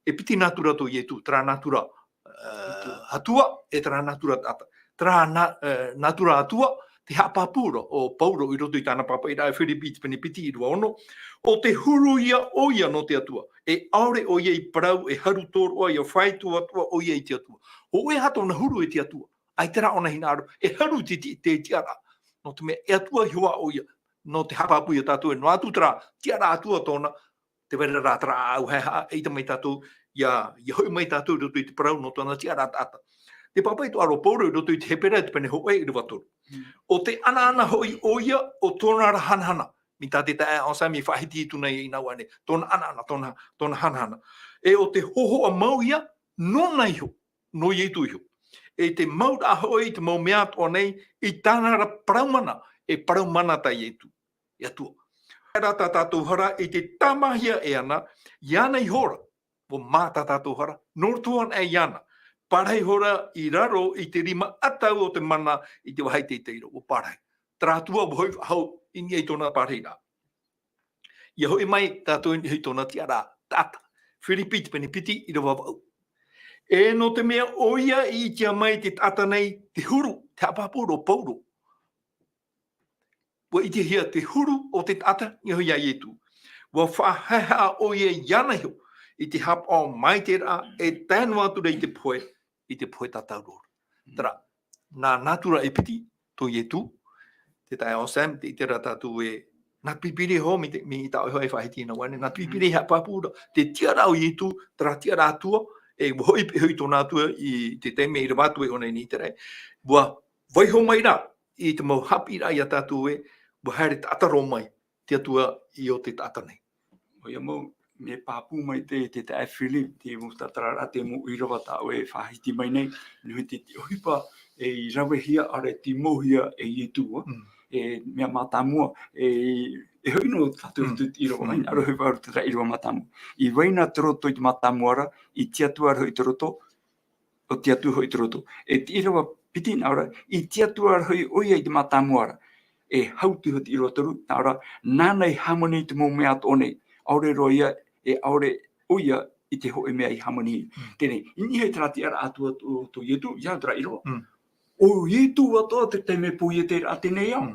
e piti nātura tō ietu, tera nātura Atua e tera nātura tata. Tera nātura Atua, te hapapura o Pauro i roto i tāna papa i rai Whiripiti pene piti i rua ono, o te huru ia o ia no te atua. E aore o ia i Parau, e haru tōroa, ia whaitu atua o ia i te atua. O e hato na huru i te atua. Ai tera ona hinaro, e haru te tiara. No te mea, e atua hua o ia, no te hapapu ia tātua, no atu tera tiara atua tōna, te wera rā tera au hea, e ita mai tātua, ia hoi mai tātou roto i te Parau no tōna tiara tata. Te papai to aro Pauro i roto i te hepetoma te pene hoa i Irava. O te ana hoi o ia o tōna hanhana. Mi tā te tae o sa mi whahiti i tūnei i Ioane. Tōna ana, tōna hanhana. E o te hoho a mau ia, no nei ho, no ieitu iho. E te mau a hoi, te mau mea tō nei, i tāna ra paraumana, e paraumana ta ieitu. Ia tua. Rata tātou hara, i te tamahia e ana, iana i hora. Wo mata tātou hara, nortuan e iana. Parhei hora i raro i te rima atau o te mana i te wahai te teiro, o parhei. Tratua hoi hau ini ei tōna Parheiraa. Ia hoi mai tātou hei tōna tiara tata. Whiripiti pene piti i rawa wau. E no te mea oia i tia mai te tata nei te huru, te apapuro Pauro. Wa i te hia te huru o te tata i hoi a ietu. Wa whaheha oia iana hiu. I te hap o mai te rā, e tēnu atu rei i te poe tātou rōra. Tara, nā nātura e piti, tō ietu, te tae o Sam, te itera tātou e, nā pipiri ho, mi i tāo hoi whahiti na wane, nā pipiri hea papura, te tiara o ietu, tara tiara atua, e hoi hui tō nātua i te teme i rawatu e one ni te rei. Bua, vai ho mai rā, i te mau Hapiiraa i a tātou e, bua haere tātaro mai, te atua i o te tāta nei.
Hoi amau, me papu mai te tae Philip, te mutatara te mo Irava tau e whahiti mai nei, nui te ohipa e rawe hia are te mohia e ietua, e mea matamua, e hoi no tātou tu Irava, mai aro hoi waru te Irava matamua. I waina te roto i te matamuara, i te atua hoi te roto, o te atu hoi te roto. E te Irava piti naura, i te atua hoi oia i te matamuara, e hautu hoi te Irava toru, naura, nānei hamoni te mo mea tonei, aure roia, e aure oia i te hoe mea i hamoni. Tēnei, ini hei tera tiara atua tō ietu, iau tera Irava. O ietu atoa te te me po i te rā tēnei au.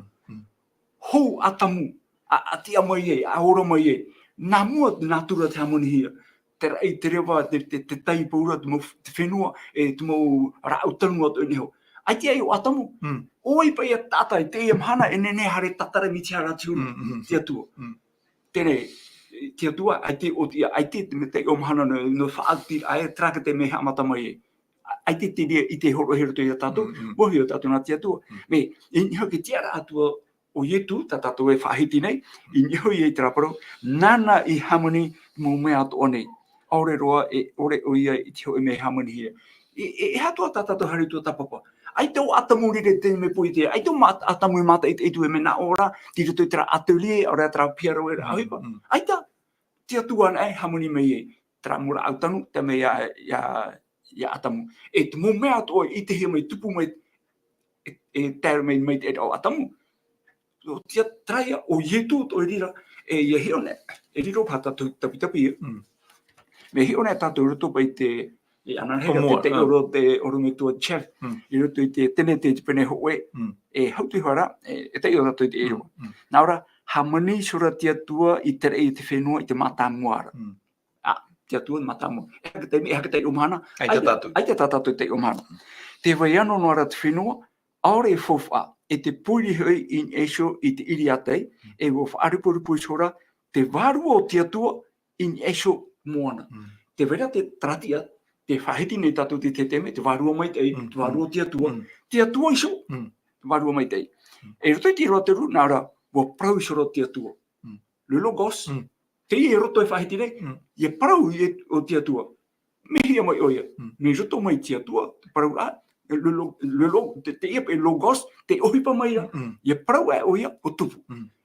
Hou atamu, a tia mai e, a ora mai e. Nā mua nā tura te hamoni hia. Tera ei te rewa, te tai paura, te whenua, e te mau rautanu atu neho. Ai tia i o atamu. Oi pai a tata, te ia mhana, e nene hare tatara mi tia ratiuru, tia tua. Tēnei, tia tua, ai te me te o mhana no whaati, ai traka te me hamata mai e. Ai te rea i te horo hero te ia tātou, mohi o tātou nā tia tua. Me, i niho ke tiara atua o ietu, tā tātou e whahiti nei, i niho i e te raparo, nana i hamoni mō mea ato o nei. Aure roa, e ore o ia i te hoi me hamoni hia. E hatua tā tātou hari tuatapapa. Ai tau atamu rire te me pui te, ai tau atamu i mata i tu e me na ora, tira tui tera atelier, ora tera piaro e rahipa. Ai ta, tia tuan ai hamoni mei e, tera mura autanu, te me ia atamu. E te mō mea ato i te hia mai tupu mai, e tēra mai te o atamu. O tia traia o ietu o rira, e ia hione, e riro pata tapitapi e. Me hione tātou roto pai te, e anan hea te oro te me tua chef, i roto i te tene te pene hoe, e hautu hara, e te ora toi te ero. Nā ora, hamoni sura tia tua i tere i te whenua i te matamuara. Tia tua matamua. E haka te umana, ai te tātou te umana. Te vai ano no ara te whenua, aore e fofa, e te puiri hui in esho i te iri atei, e wo whaaripuripui sora, te waru o tia tua in esho moana. Te vera te tratia, te whahiti nei tātou te teme, te warua mai te warua tia tua iso. Varu mai Teie. E roto ti roto ru nara wo Parau soro tia tua. Lulo gos. Teie roto e whahitire. Ye Parau o tia tua. Mehia mai oia. Me roto mai tia tua. Parau a. Lulo Teie e logos. Te ohipa mai ra. Ye Parau e oia o tupu.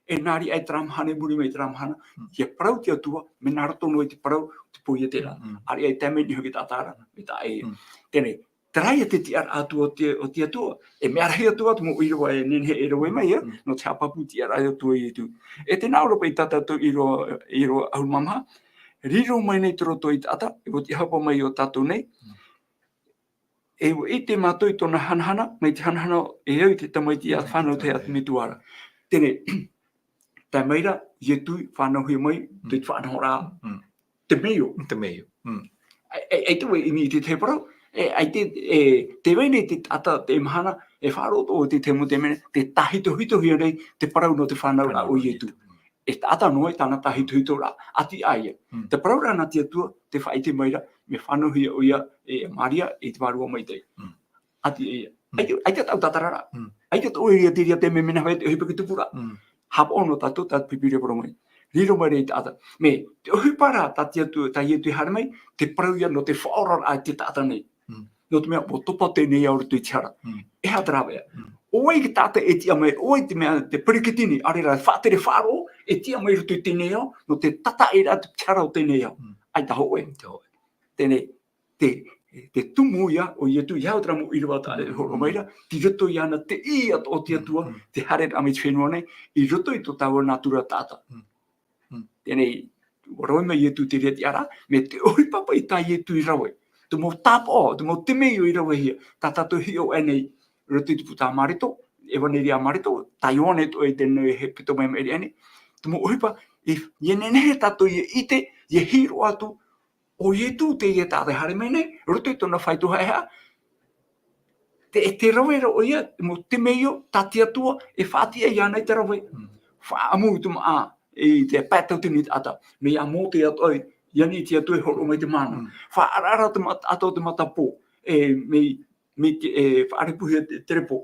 E nari ai tramhane muri mai tramhana. Ye Parau tia tua. Me narato noi te Parau te po ia te la. Ari ai teme ni hoki tatara. Me ta e. Tene. Trai te tiar Atua o tia tua. E mea rahi atua tu mo Irava e nenhe e rawe mai ia. No te hapapu tiar atua i tu. E te nauro pei tata tu iro au mamha. Riro mai nei toro toi tata. E o te hapa mai o tatou nei. E o te mātou i tona hanahana. Mai te hanahana e au te tamai ti a whanau te atu mituara. Tene. Tai maira. Ie tui whanau hui mai. Te whanau rā. Te meo.
Te meo.
E tu e imi te te Parau. Ai te wene te tata te mahana e whāroto o te temu te mene te tahito hia nei te Parau no te whanau rā o ietu. E tata noe tāna tahito rā ati aia. Te Parau rā na tia tua te whaite maira me whanau hia o ia e Maria e te warua mai Teie. Ati eia. Ai te tau tatara rā. Ai te tau ia te ria te me mena hoi te hipa ki tupu rā. Hapa ono tatou tatu pipire poro mai. Riro mai rei tata. Me te ohipara ta ietu i hara mai te Parau ia no te whaora ai te tata nei. No te mea po topa tēnei auru tui tiara. E hea trawea. Oi ki tata e tia mai, oi te mea te perikitini, arera whātere whāro, e tia mai rutu tēnei au, no te tata e rā te tiara o tēnei au. Ai taho oe. Tēnei, te tumu ia, o ietu i hau tramu Irava ta e horo maira, ti roto i ana te ia o tia tua, te hare ame te whenua nei, i roto i to taua natura tata. Tēnei, waroi mai ietu te rea tiara, me te ohipapa i tā ietu i rawe. Tu mo tapo, tu mo temei o Irava hia. Ta tatou hio e nei, roto i tupu tā marito, EVANELIA marito, ta Ioane to e tēnei hepetoma e ane. Tu mo ohipa, i nenehe tatou i ite, i hiro atu, o ietu te ia tātai hare mai nei, roto i tona whaituha e hea. Te rawe o ia, mo temei o, ta tia tua, e whātia i anei te rawe. Whaamu tu maa, e te pētau tini ata, me ia mō te atoi, Iani tia tue horo mai te mana. Whaarara te ato te matapo. Me te whaarepuhia te repo.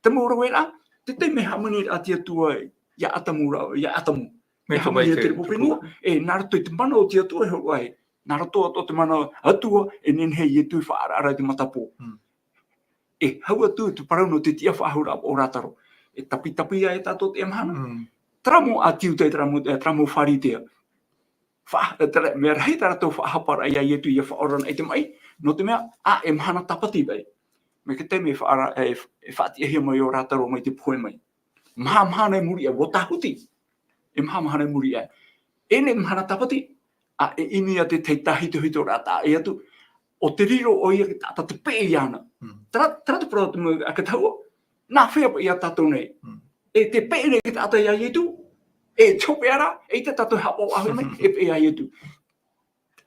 Te mora wera, te me hamani a tia tua ia atamura, ia atamu. Me hamani te repo whenua. Narato i te mana o tia tua horo ai. Narato ato te mana Atua e nenhei e tui whaarara te matapo. E hau atu te Parau no te tia whahura o rataro. E tapi ai tato te emhana. Tramo a tiu te tramo wharitea. Me rahi taratou whahapara ia ietu ia whaorana e te mai, no te mea, e mahana tapati bai. Me ke te me whaara e whaatia hia mai o rātaro mai te poe mai. Mahana e muri e wotahuti. E mahana e muri e. Ene mahana tapati, e ini a te tahito rāta e atu, o te riro o ia ki tāta te pē i ana. Tara te prau te mua a kataua, nā whea pa ia tātou nei. E te pē nei ki tāta ia ietu, e chope ara, e te tato hapo ahu mai, e pe ai etu.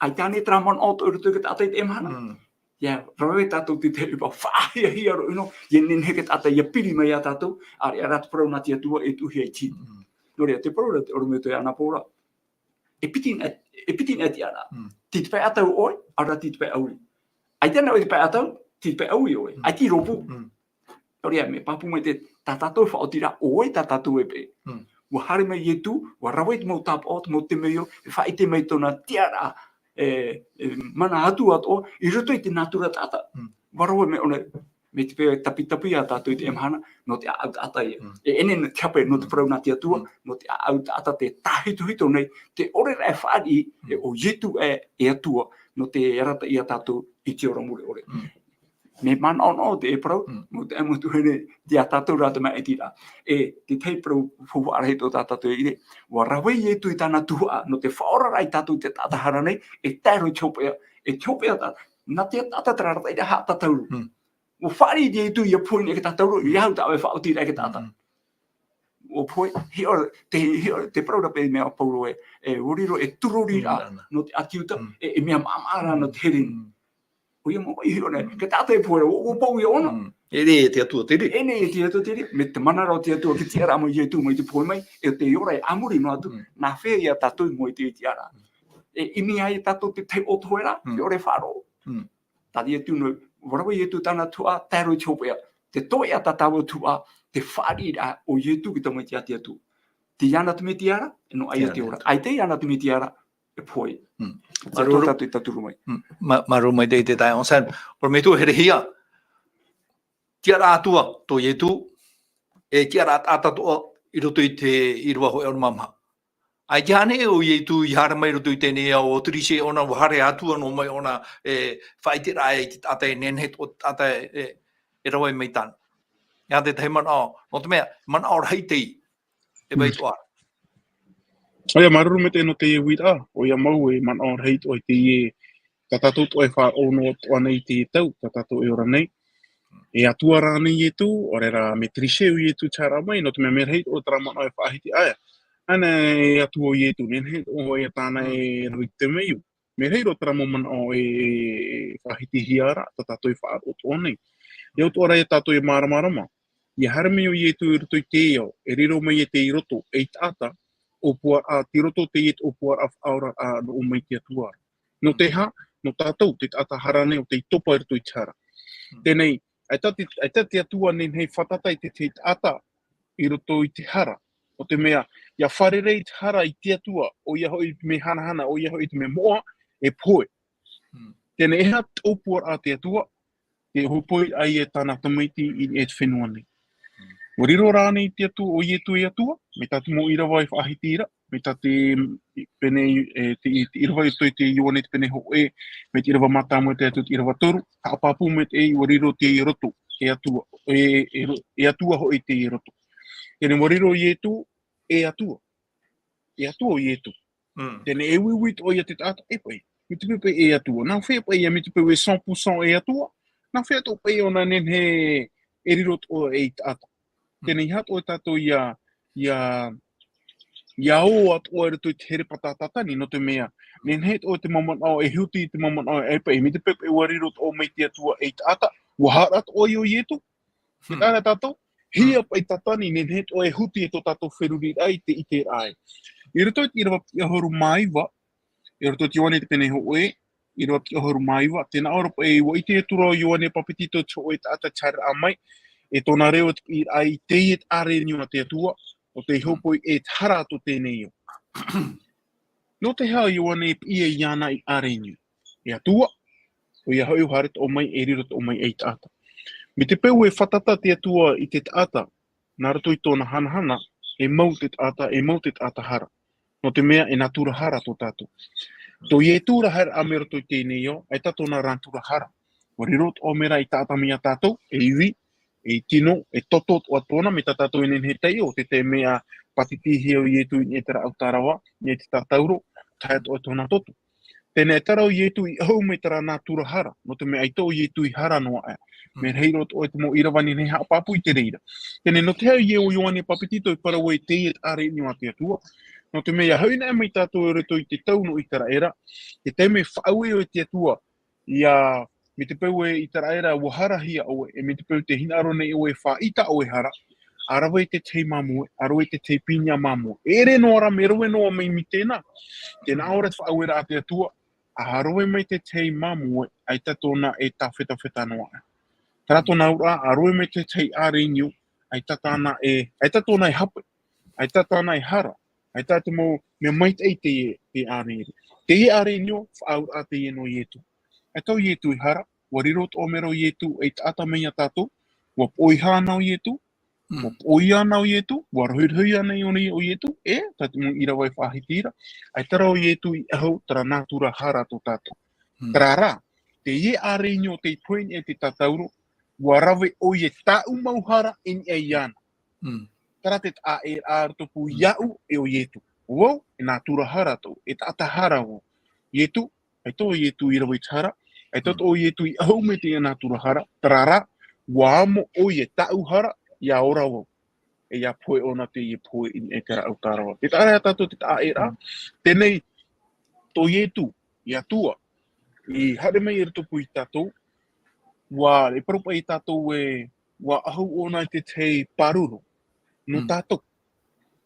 Ai tāne tramon o tō rutu ke tātai te emhana. Ia, rawe tātou te te upa whāhia hia ro ino, ia nenhe ke tātai ia piri mai a tātou, ari a rata parau nā tia tua e tuhi ai tini. Norea, te parau te orome toi ana pōra. E pitin e ti ana. Ti te pai atau oi, ara ti te pai auri. Ai tēnā o te pai atau, ti te pai auri oi. Ai ti ropu. Norea, me papu mai te tātou whaotira oi tātou e pe. Wa hare mai ietu, wa rawait mo tap o, mo te meo, e whaite mai tona tiara, mana atu ato, I roto I te natura tata. Warawa me ona, me te pēo tapi a tātou I te emhana, no te au tata ia. E ene te hape no te parau nā tia tua, no te au tata te tahito nei, te ore rai whaari, o ietu e atua, no te erata I a tātou I te ora mure ore. Me mana ono te e parau, mo te amu tuhene te a tātou rata mai e tira. E te tei parau fuwara he tō tātou I re, wa rawe I etu I tāna tuhua, no te whaora rai tātou te tātahara nei, e tēro I chopea, e chopea tātou, nā te tātarara I re haa tātauru. O whari I etu I a poine ke tātauru, I hau tāwe whaotira ke tātou. O poe, te parau rape mea pauro e oriro e turorira, no te atiuta, e mea mamara no te herin. O ia mo I hone, ke tātai poe, o pau I ona.
Ere e te atua tere.
Ene e te atua tere, me te manara o te atua ki te ara mo I etu mo I te poe mai, e te iora e amuri no atu, nā whea I a tātou mo I te ara. E imi ai tātou te te otoera, te ore wharo. Tadi etu no, warawa I etu tāna tua, tēro I chopea, te toi a tatau tua, te whaarira o ietu ki tamai te ati atu. Te iana tu me tiara, e no ai o te ora. Ai te iana tu me tiara, e poi. Te tō tatu i taturu mai.
Maru mai te tai on san. Por me tu here hia. Tiara atua, to ietu, e tiara atatua, i roto i te irua hoi on mamha. Ai jane o ietu i hara mai roto i tēnei o turise ona wahare atua no mai ona whaitira e te tata e nenhet o tata e rawa i mei tana. Ia te tei mana o, no te mea, mana o rei tei, e bai toa.
Oia maruru me te no te ie wira, oia mau e man on reit o te ie tatatot o e wha ono toa nei te tau, tatato e ora nei. E atua rāne i tu, o re rā me triseu i tu chara mai, no te mea me reit o tara man o e whaahiti aia. Ana e atua i tu, nen hei o e tāna e rui te meiu. Me rei ro tara mo man o e whaahiti hiara, tatato e wha o toa nei. E o toa rei tato e maramarama. I harame o i tu i roto i te eo, e riro mai e te i roto, e tata, o puar a tiroto te iet o puar a whaora a no o mai te atua. No te ha, no tātou, te tata harane o te topa i roto i chara. Tēnei, ai tā te atua nen hei whatata i te ata i roto i te hara. O te mea, ia wharerei te hara i te atua, o ia hoi me hanahana, o ia hoi te me moa, e poe. Tēnei, eha tōpuar a te atua, te hopoi ai e tāna tamaiti i e te whenua nei. O riro rāne i te atu o ietu e atua, me tatu mo Irava i whaahitira, me tatu pene te Irava i toi te Ioane te pene ho e, me te Irava matamua te atu te Irava toru, haapapu me te e o riro te i roto, e atua, e atua ho e te i roto. Tēne mo riro i etu, e atua o ietu. Tēne e wiwit o ia te tata, e pai, me te pepe e atua. Nā whea pai ia me te pepe 100% e atua, nā whea tō pai o nā nen he e riro o e tata. Tēnei hat o tātou ia o at o e rutu i te here patatatani no te mea. Nen het o te maman au e huti i te maman au e pai. Me te pepe ua rirot o mei te atua e tata. Ua harat o i o ietu. Te tāna tātou. Hia pai tatani nen het o e huti e tō tātou wheruri ai te ite ai. I rutu i te Irava pia horu maiwa. I rutu i te Ioane te pene ho e. I rutu pia horu maiwa. Tēnā oropa e ua i te tura o Ioane papitito tō e tata chara amai. E tōna reo i ai Teie are niu a te atua, o te hopoi e harato tēnei o. No te hao Ioane i e iana i are niu. E atua, o ia hau harit o mai e rirot o mai e tata. Me te peu e whatata te atua i te tata, nā rato i tōna hanahana, e mau te tata hara. No te mea e natura hara tō tātou. Tō i e tūra hara a me rato i tēnei o, e tato nā rāntura hara. O rirot o mera i tāta mea tātou, e iwi, e tino, e toto o atona, me tātou enen he tei o, te mea patitihi o ietu i e tera autarawa, i e te tātauro, tāet o tōna toto. Tēnei tarau ietu i au me tera nātura hara, no te mea aito ietu i hara noa e. Me reirot o te mo Irava ni nei haapapu i te reira. Tēnei no te hau i e o Ioane papitito i Parau e Teie are niu a te atua. No te mea hau nea mai tātou e reto i te tauno i tera era, te me whaue o te atua, ia me te peu e i tera era ua hara hia o e me te peu te hinaro nei o e whaita o e hara, arawa i te tei mamue, arawa i te tei pinia mamue. Ere noara me roe noa mai mi tēnā. Tēnā ora te whaauera a te atua, a haroe mai te tei mamue, ai tatona e tawheta noa. Tara tōna ura, aroe mai te tei are niu, ai tatona e hape, ai tatona e hara, ai tatamo me maite ei te are niu. Te are niu, whaauera a te eno ietu. E tau ietu i hara, wa rirot o mero ietu e tata mea tātou, wa poi hānau ietu, wa poi anau ietu, wa rohirhui anei o ietu, e, tatu mo Irava i whahitira, ai tara o ietu i ahau tara nātura hara tō tātou. Tara rā, te ie are inyo te poen e te tatauro, wa rawe o ie tāu mauhara in e iana. Tara te a e ārtopu iau e o ietu. Wow, e nātura hara tō, e tata hara o. Ietu, ai tō ietu Irava i tara, ai tō o ietu i ahau me te nātura hara, tarara, wa amo o ie tāu hara, ia ora wau. E ia poe ona te ie poe in e tera autarawa. Te tārea tātou te tā e rā, tenei tō ietu, i atua, i hare mai e ritopu i tātou, wa e parupa i tātou e, wa ahau ona te tei paruro, no tātou.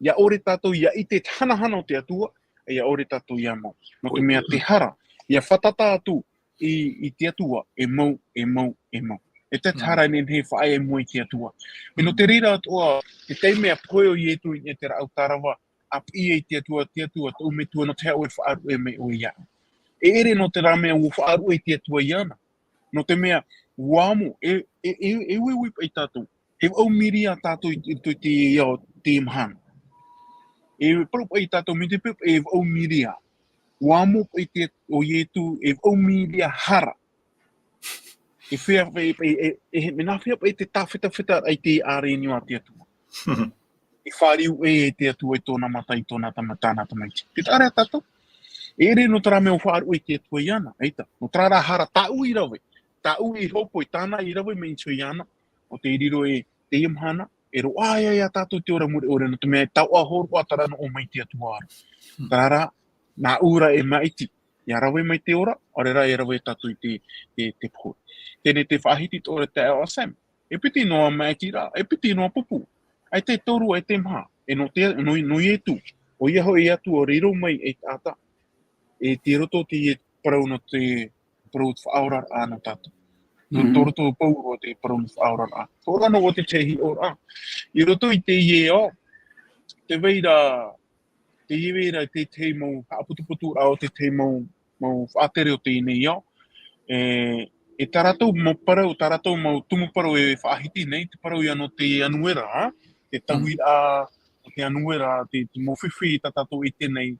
Ia ore tātou, ia i te hanahana o te atua, e ia ore tātou ia mau. No te mea te hara, ia whatata atu i te atua, e mau. E te tara ni he whae mui ki atua. E no te rira atua, te teimea poe o ietu i te rau tarawa, ap i te atua, tu me tua no te hau e whaaru e me o ia. E ere no te ramea u whaaru e te atua iana. No te mea, uamu, e ui pa i tātou. E au miri a tātou i te iao te imhana. E paru pa i tātou mi te pip, e au miri a. Uamu pa i te o ietu, e au miri a hara. E whea, me nā whea pa i te tāwhita ai te are ni o te atua. E whāriu te atua i tōna mata i tōna tāna tamaiti. Te tāre a tātou. E re no tara mea o whaaru i te atua iana, eita. No tara hara tāu i rawe. Tāu i hopo i tāna i rawe me inso iana. O te riro e te imhana. E ro ai a tātou te ora mure ore. No te mea tau a horo a tarana o mai te atua ara. Tara, nā ura e maiti. Ia rawe mai te ora, orera e rawe tātou i te poe. Tēne te whahiti tōre te ao Sam. E piti noa maiti rā, e piti noa pupu. Ai te toru ai te maha. E no e tu. O ia ho e atu o riro mai e tāta. E te roto te e parau no te parau te whaaurar a no tātou. No toroto pauro te parau no whaaurar a. Tōra no o te tehi ora. I roto i te ie o, te veira te te mau haaputuputu a o te te mau whaatere o te inei o. E taratou mau parau, taratou mau tumu parau e whaahiti nei, te parau ia no te anuera, te tahuira, te anuera, te mowhiwhi ta tatou i tenei,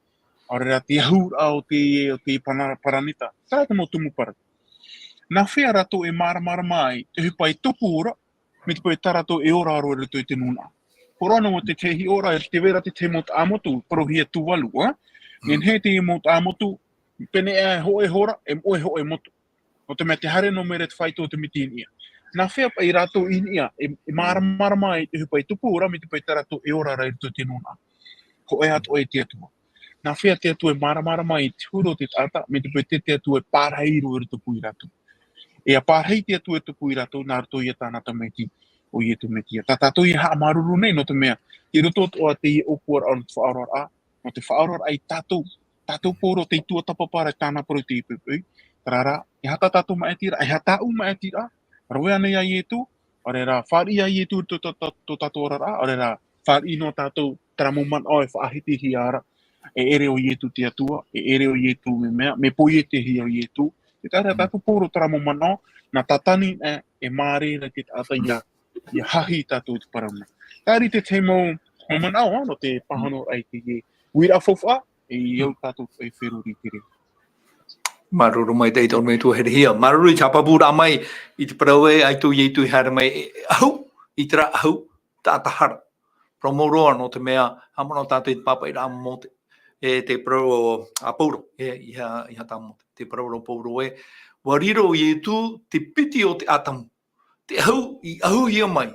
aurera te ahura o te paranita. Taratou mau tumu parau. Nā whea rato e mara mai, te hupai tupu ora, me te pai taratou e ora aro e te nuna. Porana mo te tehi ora, e te vera te te mot amotu, parau hia tuwalu, Nen he te mot amotu, pene e hoe hora, e moe hoe motu. O te mea te hare no mere te whaito o te miti in ia. Nā whea pa i rato in ia, e mara mai te hupai tupu ora, me te pai tarato e ora rai to te nuna. Ko e ato e te atua. Nā whea te atua e mara mai te huro te tata, me te pai te atua e pārhairo e tupu i rato. E a pārhei te atua e tupu i rato, nā rato i a tāna tameti o i e tu metia. Tā tātou i haa maruru nei, no te mea, te roto o te i okuar au te whaaroar a, no te whaaroar ai tātou pōro te tuatapapa rai tāna poro te ipupui. Tarara, e hata tātou maetira, e hata u maetira, rawe ane ai e tu, orera, whari ai e tu to tātou rara, orera, whari no tātou taramuman o e whaahiti hi ara, e ere o i e tu te atua, e ere o i e tu me mea, me poi e te hi o i e tu, te tārea tātou pōro taramuman o, na tatani e maare na te tātai ia hahi tātou te parauna. Tāri te te mau manao, no te pahano ai te wira fofa, e iau tātou e wheruri tere.
Maruru mai te tō me tu here hia. Maruru i tapapura mai i te parau e ai tu i tu hara mai au, i tera au, tātahara. Promoroa no te mea, hamano tātou i te papa i rā mote. E te parau a pauro, i ha tā mote. Te parau o pauro e, wariro i tu te piti o te atamu. Te au, i au hia mai.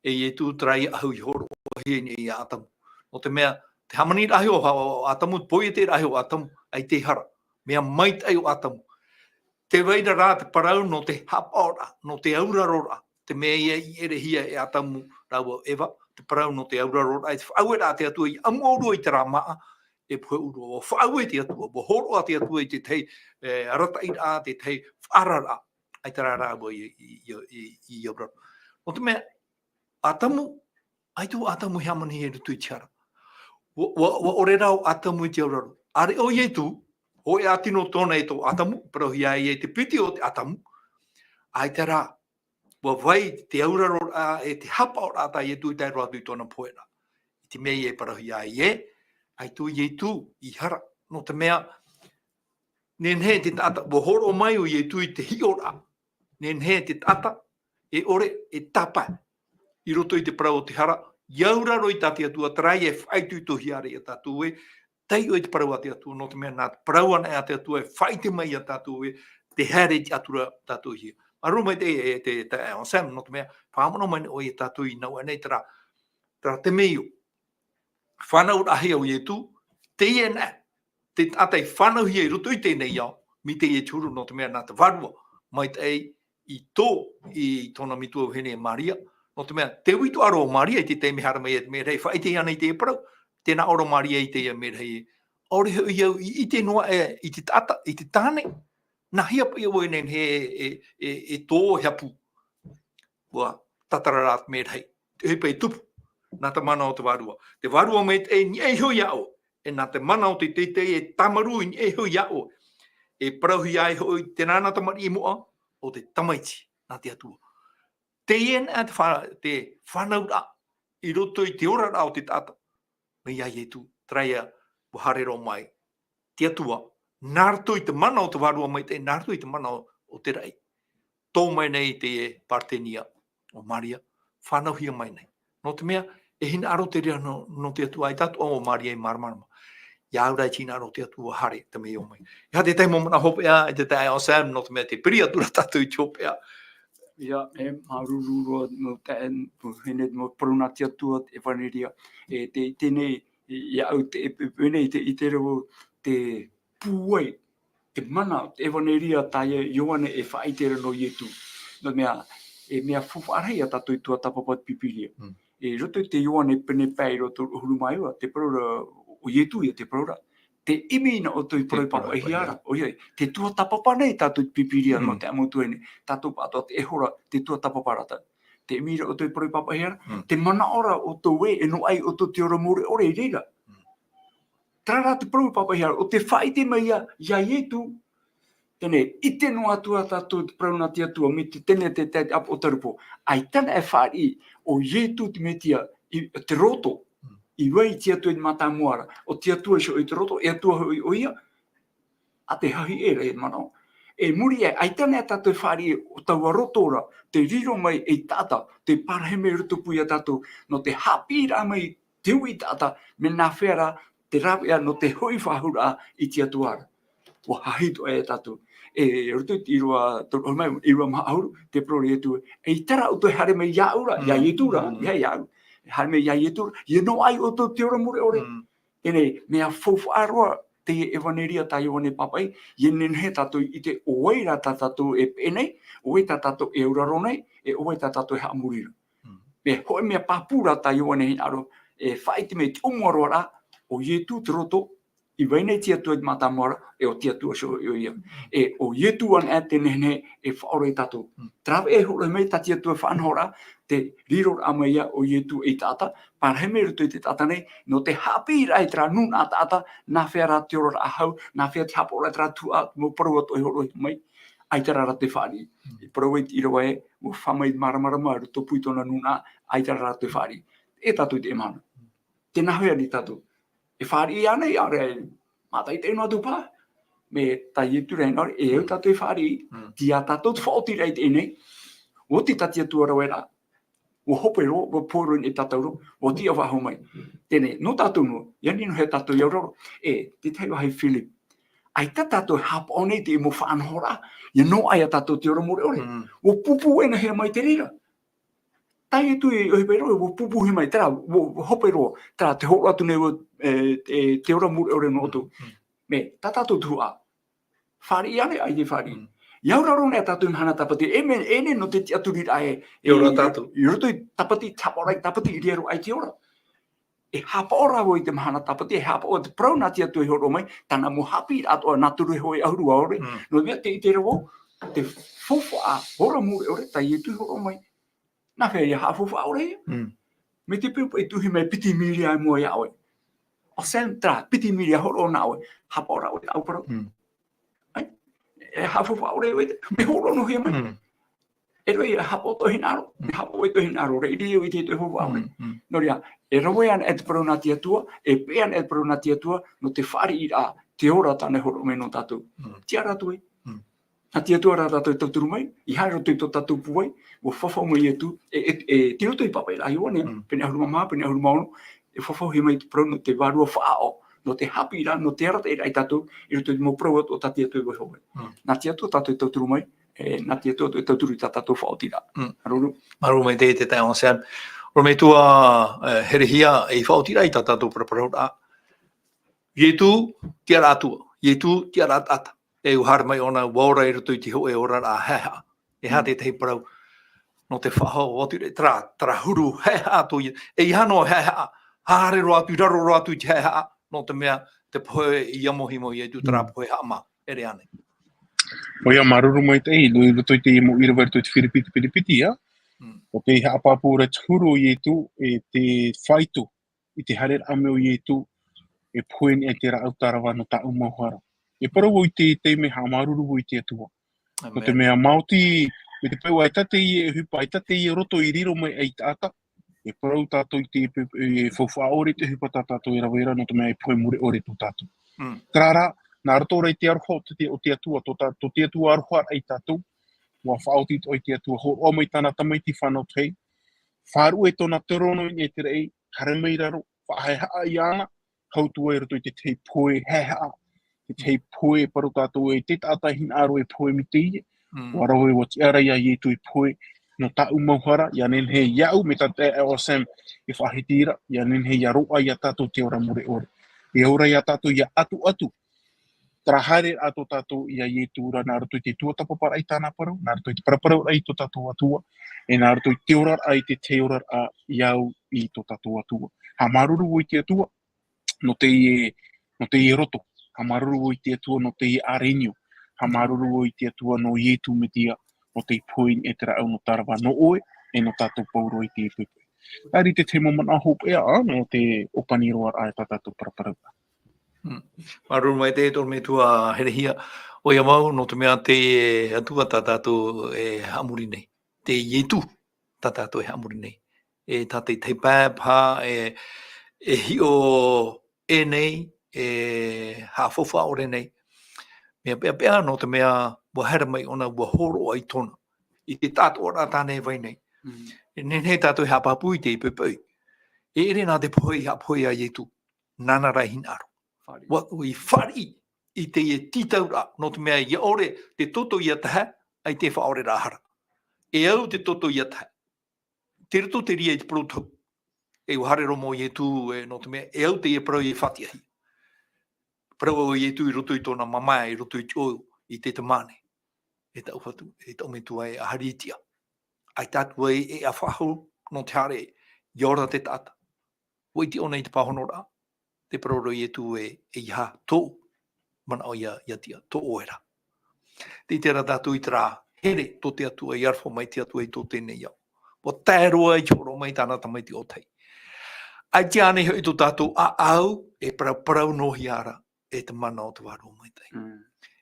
E i tu trai au i horo o hia i atamu. No te mea, te hamani rahi o atamu, poi te rahi o atamu, ai te hara. Mea maitai o atamu. Te veira rā te parau no te hapaora, no te aurarora, te mea ia i ere hia e atamu raua Eva, te parau no te aurarora, e te whaue rā te atua i amuaurua i te rā maa, e pue urua o whaue te atua, o horo a te atua i te tei rata i rā, te tei whaara rā, ai te rā rāua i auraro. No te mea, atamu, ai tu atamu hiamani e rutu i tiara. Wa ore rau atamu i te auraro. Are o iei tu, o e atino tōna e tō atamu, pero hia e te piti o te atamu, ai te rā, wa vai te auraro e te hapa o rāta i e tu i tai roa tu i tōna poena. I te mea i e para hia e, ai tu i e tu i hara, no te mea, nen he te tata, wa horo mai o i e tu i te hi o rā, nen he te tata, e ore, e tapa, i roto i te parau o te hara, iauraro i tati atua, trai e whaitu i to hiare i a tatu e, tei o i te parau a te atua, no te mea nā parau ana a te atua, e whaite mai a tātou e, te here te atura tātou hia. Maru mai te Sam, no te mea, whaamano mai o i tātou i nau anei tera te meo. Whanau rahi au i e tu, Teie nā, te atai whanau hia i roto i tēnei au, mi te e turu no te mea nā te varua, mai te i tō, i tōna mitua hene Maria, no te mea, te witu aro o Maria i te te mehara mai e te mea rei, whaite ana i te e parau, tēnā oro Maria i te ia mera hei. Ore hui au i te noa i te tata, i te tāne, nā hia pa iau enen he e tō heapu. Ua tatararat me hei. Te hepe tupu. Nā te mana o te warua. Te warua me te e hui ao. E nā te mana o te e tamaru i e hui ao. E parauhi ai hoi te nāna tamari i moa o te tamaiti nā te atua. Teie nā te whanaura i roto i te ora rao te tata. Me iai e tu, traia waharero mai. Te atua, nārto i te mana o te warua mai te, nārto i te mana o te rei. Tō mai nei te partenia o Maria, whanauhia mai nei. No te mea, e hina aro te rea no te atua, ai tatu o Maria i marmarama. Ia aurai tina aro te atua hare, te mea o mai. Ia te teimo mana hopea, te tae o Sam, no te mea te piri atura tatu i te hopea.
Ia, marururo no te hene mo prona te atua EVANELIA. Te tene, ia au te pene i te reo te puai, te mana EVANELIA taie Ioane e whaitere no ietu. No mea, e mea fuwharei tatou i tuatapapa pipiria. E roto i te Ioane pene pai roto hurumaiwa, te parora o ietu ia te parora. Te imina o tui paroi papa e hiara. Te tuatapapa nei tatou i pipiria no te amutuene. Tatou pato te ehora te tuatapaparata. Te imina o tui paroi papa e hiara. Te mana ora o tō e no ai o tō te ora more ore i reira. Trara te paroi papa e hiara. O te whaite mai ia ietu. Tene, i te noa atua tatou te prauna te atua, me te tene te ap o tarupo. Ai tana e whaari o ietu te metia i te roto. I wai te atua i matamuara. O te atua i te roto, e atua hoi o ia. A te hahi e rei manao. E muri e, ai tana e tatou whaari o taua rotora, te riro mai e tata, te paraheme rutupui a tatou, no te haapiiraa mai te ui tata, me nā whera te rawea no te hoi whahura i te atuara. O hahito e tatou. E roto i roa maha auru, te prore e tu. E tara o te hare mai iaura, ia ietura, ia iau. Hare mai ia ietura, ia no ai o te ora mure ore. Ene, mea fofu aroa, te EVANELIA ta Ioane papai, ia nenhe tatou i te oeira ta tatou e penei, oe ta tatou e uraro nei, e oe ta tatou e haamurira. Me hoe mea papura ta Ioane hin aro, e whaite me te umuaroa o ietu te roto, I wainei te atua i matamua e o te atua so i ia. E o ietu an e te nene e whaore tatou. Trawe e hore mei ta te atua whanhora, te riro ama ia o ietu e tata, parheme rutu i te tata nei, no te haapiiraa i tra nuna tata, nā whera te ora ahau, nā whera te hapora tra tua, mo parau ato i horo i mai, ai tarara te whari. I parau i Irava e, mo whamai maramarama, ruto puitona nuna, ai tarara te whari. E tatou te emana. Te nahea ni tatou. E whaari i anei, are matai te inoa tupa. Me tai e ture nore, e eu tatou e whaari, tia tatou te whaoti rei te enei, o te tatia tua rawera, o hopero, o poro e tatauro, o tia waho mai. Tene, no tatou no, iani no he tatou iaroro, e te tei wahi Philip, ai ta tatou hapa o nei te e mo whaanhora, ia no ai a tatou te ora more ore, o pupu e na hea mai te rira. Tai e tu e hepero e pupu he mai, tera, o hopero, tera te horo atu nei te ora more ore no tu. Me, ta tatou tua, whaari iane ai te whaari. Iau raro nei tatou hana tapati, ene no te aturira e
ora tatou.
I roto i tapati, taporai tapati i rero ai te ora. E hapa ora wo i te mahana tapati, e hapa o te prau nā te atu e horo mai, tana mo hapi ato a naturu e hoi aurua ore, no mea te i te reo, te fofo a hora more ore, tai e tu horo mai. Nā whea ia hafo whaore ia. Me te piupa i tuhi mai piti miri ai mua ia oe. O sen tra, piti miri a horo na oe. Hapa ora oe au parau. E hafo whaore oe, me horo no hia mai. E roi e hapo to hinaro. Me hapo oe to hinaro, rei rio i te te hu whaore. No ria, e rawe an et parau nā tia tua, e pean et parau nā tia tua, no te whari i a te ora tane horo me no tatou. Tia ratu e. Nā tia tua rā tātou tauturu mai, I haero tui tō tātou puai, o whawhau mai e tu, e tino tui papa i la Ioane, pene ahuru mama, pene ahuru maono, e whawhau he mai te prau no te warua whaao, no te Hapiiraa, no te arata e rai tātou, I roto i mō prau o tā tia tui wahau mai. Nā tia tua tātou tauturu mai, nā tia tua tauturu I tā tātou whaotira. Maruru.
Maruru mai te tai on Sam. Ro me tua herehia e whaotira I tā tātou paraparau rā. Ietu tia rātua, ietu tia rātata. E uhar mai ona waura I roto I te ho e ora rā heha. E ha te tei parau no te whahau o te tra huru heha atu. E iha no heha, haare roa atu, raro roa atu I te heha, no te mea te poe I amohimo I tu tra poe hama, ere ane.
O ia maruru mai te I roto I te imo Irava roto I te whiripiti ia. O te haapapu ora turu o ietu e te whaitu i te harer ame o ietu e poen e te rau tarawa no ta umauhara. E parau i te me hamaruru i te atua. No te mea Māoti, me te pau ai tate i e hupa, ai tate i e roto i riro mai ai tata. E parau tātou i te whawha ore te hupa tātou i rawera, no te mea e poe mure ore tō tātou. Trara, nā rato ora i te aroha o te atua, tō te atua aroha ai tātou, wa whaoti o i te atua, ho o mai tāna tamai ti whanau tei. Wharu e tōna terono i te rei, hare mai raro, whahe haa i ana, hautua e roto i te tei poe he haa. Te tei poe paru tātou e te tātai hin aro e poe mi te ie. Warawe wa ti ara ia ietu i poe no ta umauhara, ia nen he iau me ta te o sem i whahitira, ia nen he ia roa ia tātou te ora mure ore. E ora ia tātou ia atu atu. Trahare ato tātou ia ietu ura nā rato i te tuatapapa i tāna parau, nā rato i te paraparau ai tō tātou atua, e nā rato i te orar ai te orar a iau i tō tātou atua. Ha maruru i te atua, no te ie roto. Ha maruru i te atua no te ie arenio. Ha maruru i te atua no ietu me tia o te poin e te rau no tarawa no oe e no tātou pauro i te pepe. Ari te te momana hope ea no te opaniroa ai tātou paraparau.
Maruru mai te tō me tua herehia o ia mau no te mea te atua tā tātou e hamuri nei. Te ietu tā tātou e hamuri nei. E tā te pāpā e hi o e nei, e hawhawha ore nei. Mea pēa no te mea wa hera mai ona wa horo ai tona. I te tātou ora tāne vai nei. E nene tātou e hapapu i te i pepei. E ere nā te poe a ietu. Nana rai hin aro. Wa i whari i te e titaura no te mea i ore te toto i ataha ai te whaore rāhara. E au te toto i ataha. Te rito te ria i te protau. E uhare romo i e tū no te mea e au te e parau i whatiahi. Parau i e tū i roto i tōna mamai i roto i tō i te tamane. E tau whatu, e tau me tua e aharitia. Ai tātua e a whahu no te hare i ora te tata. Wai ti ona i te pahonora. Te paroro i e tū e iha tō mana o ia tia, tō oera. Te tera tātou i tera here tō te atua i arwha mai te atua i tō tēnei au. O tēroa i choro mai tāna tamai te o tei. Ai te ane i tō tātou a au e parau nohi ara e te mana o te waro mai tei.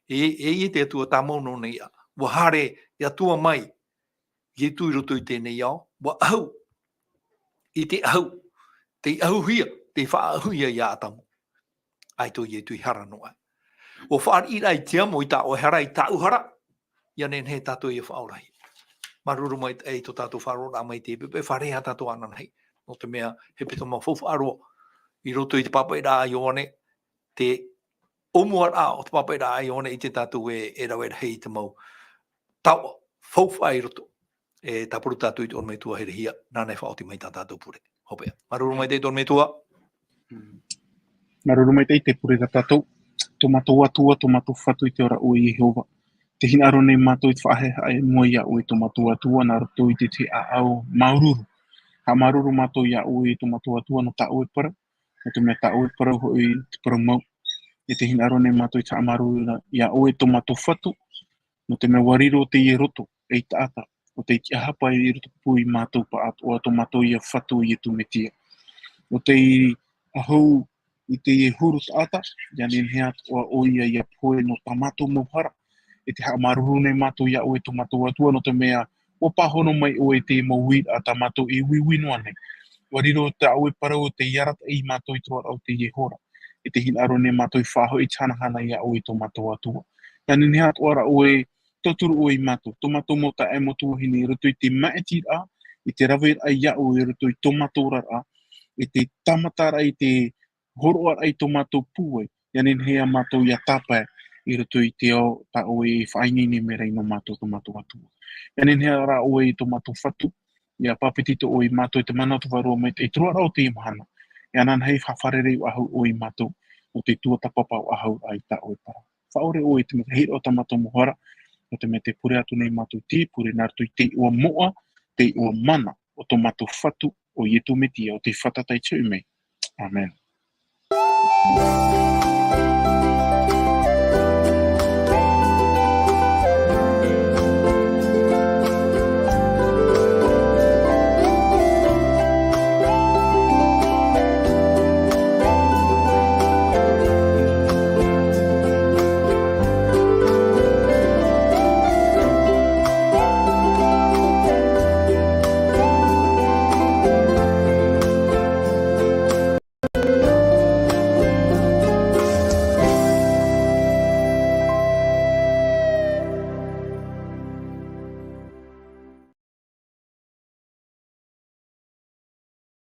E te atua tā mauno nei a. Wa hare i atua mai i e tū i roto i tēnei au. Wa au i te au. Te au hia. Te whaahuia i ātamu. Ai tō i e tui hara noa. O whaari ira i te amo i tā o hara i tā uhara. Ia nen he tātou i a whaorahi. Maruru mai e tō tātou whaarora mai te pepe. Whareha tātou ananhei. No te mea hepetoma whawharoa. I roto i te papaira a Ioane. Te omuara o te papaira a Ioane i te tātou e rawera hei te mau. Taua. Whawhai roto. E tapuru tātou i te ormei tua herehia. Nānei whaoti mai tā tātou pure. Hopea. Maruru mai te ormei tua.
Maruru mai te pure ka tātou, tō mātou atua, tō mātou whatu i te ora o i Jehova. Te hina aro nei mātou i te whaheha e mua ia o i tō mātou atua, nā roto i te au maururu. Ha maruru mātou ia o i tō mātou atua no tā oe para, no te mea tā oe para ho i te para mau. E te hina aro nei mātou i tā maruru ia o i tō mātou whatu, no te mea wariro te i roto e i tāta, o te i hapa i roto pui mātou pa atua, tō mātou ia whatu i tu me tia. O te i ahau i te huru tāta, ia nen hea o ia poe no tā mātou mohara. E te haa maruru nei mātou ia o e tō mātou atua no te mea o pahono mai o e te mauir a tā mātou i wiwinua nei. Wariro te au e parau o te iarata i mātou i tōra au te iehora. E te hina aro nei mātou i whaho i tānahana ia o e tō mātou atua. Ia nen hea tōra o e toturu o i mātou. Tō mātou mo ta e motu hini rutu i te maetir a, i te rawir a ia o i rutu i tō mātou a, i te tamatara i te horoa ai tō mātou pūai, ia nen hea mātou ia tāpai i roto i te o tā oe i whainini me rei no mātou tō mātou atua. Ia nen hea rā oe i tō mātou whatu, ia pāpetito o i mātou i te mana tu waroa mai te trua rao te imahana. Ia nan hei whawharerei o ahau o i mātou o te tuatapapa o ahau ai tā oe para. Whaore o i te mea hei o tā mātou mohara, o te mea te pure atu nei mātou te pure nā rato i te ua moa, te ua mana o tō mātou whatu o i etu metia o te whatatai tū mei. Amen.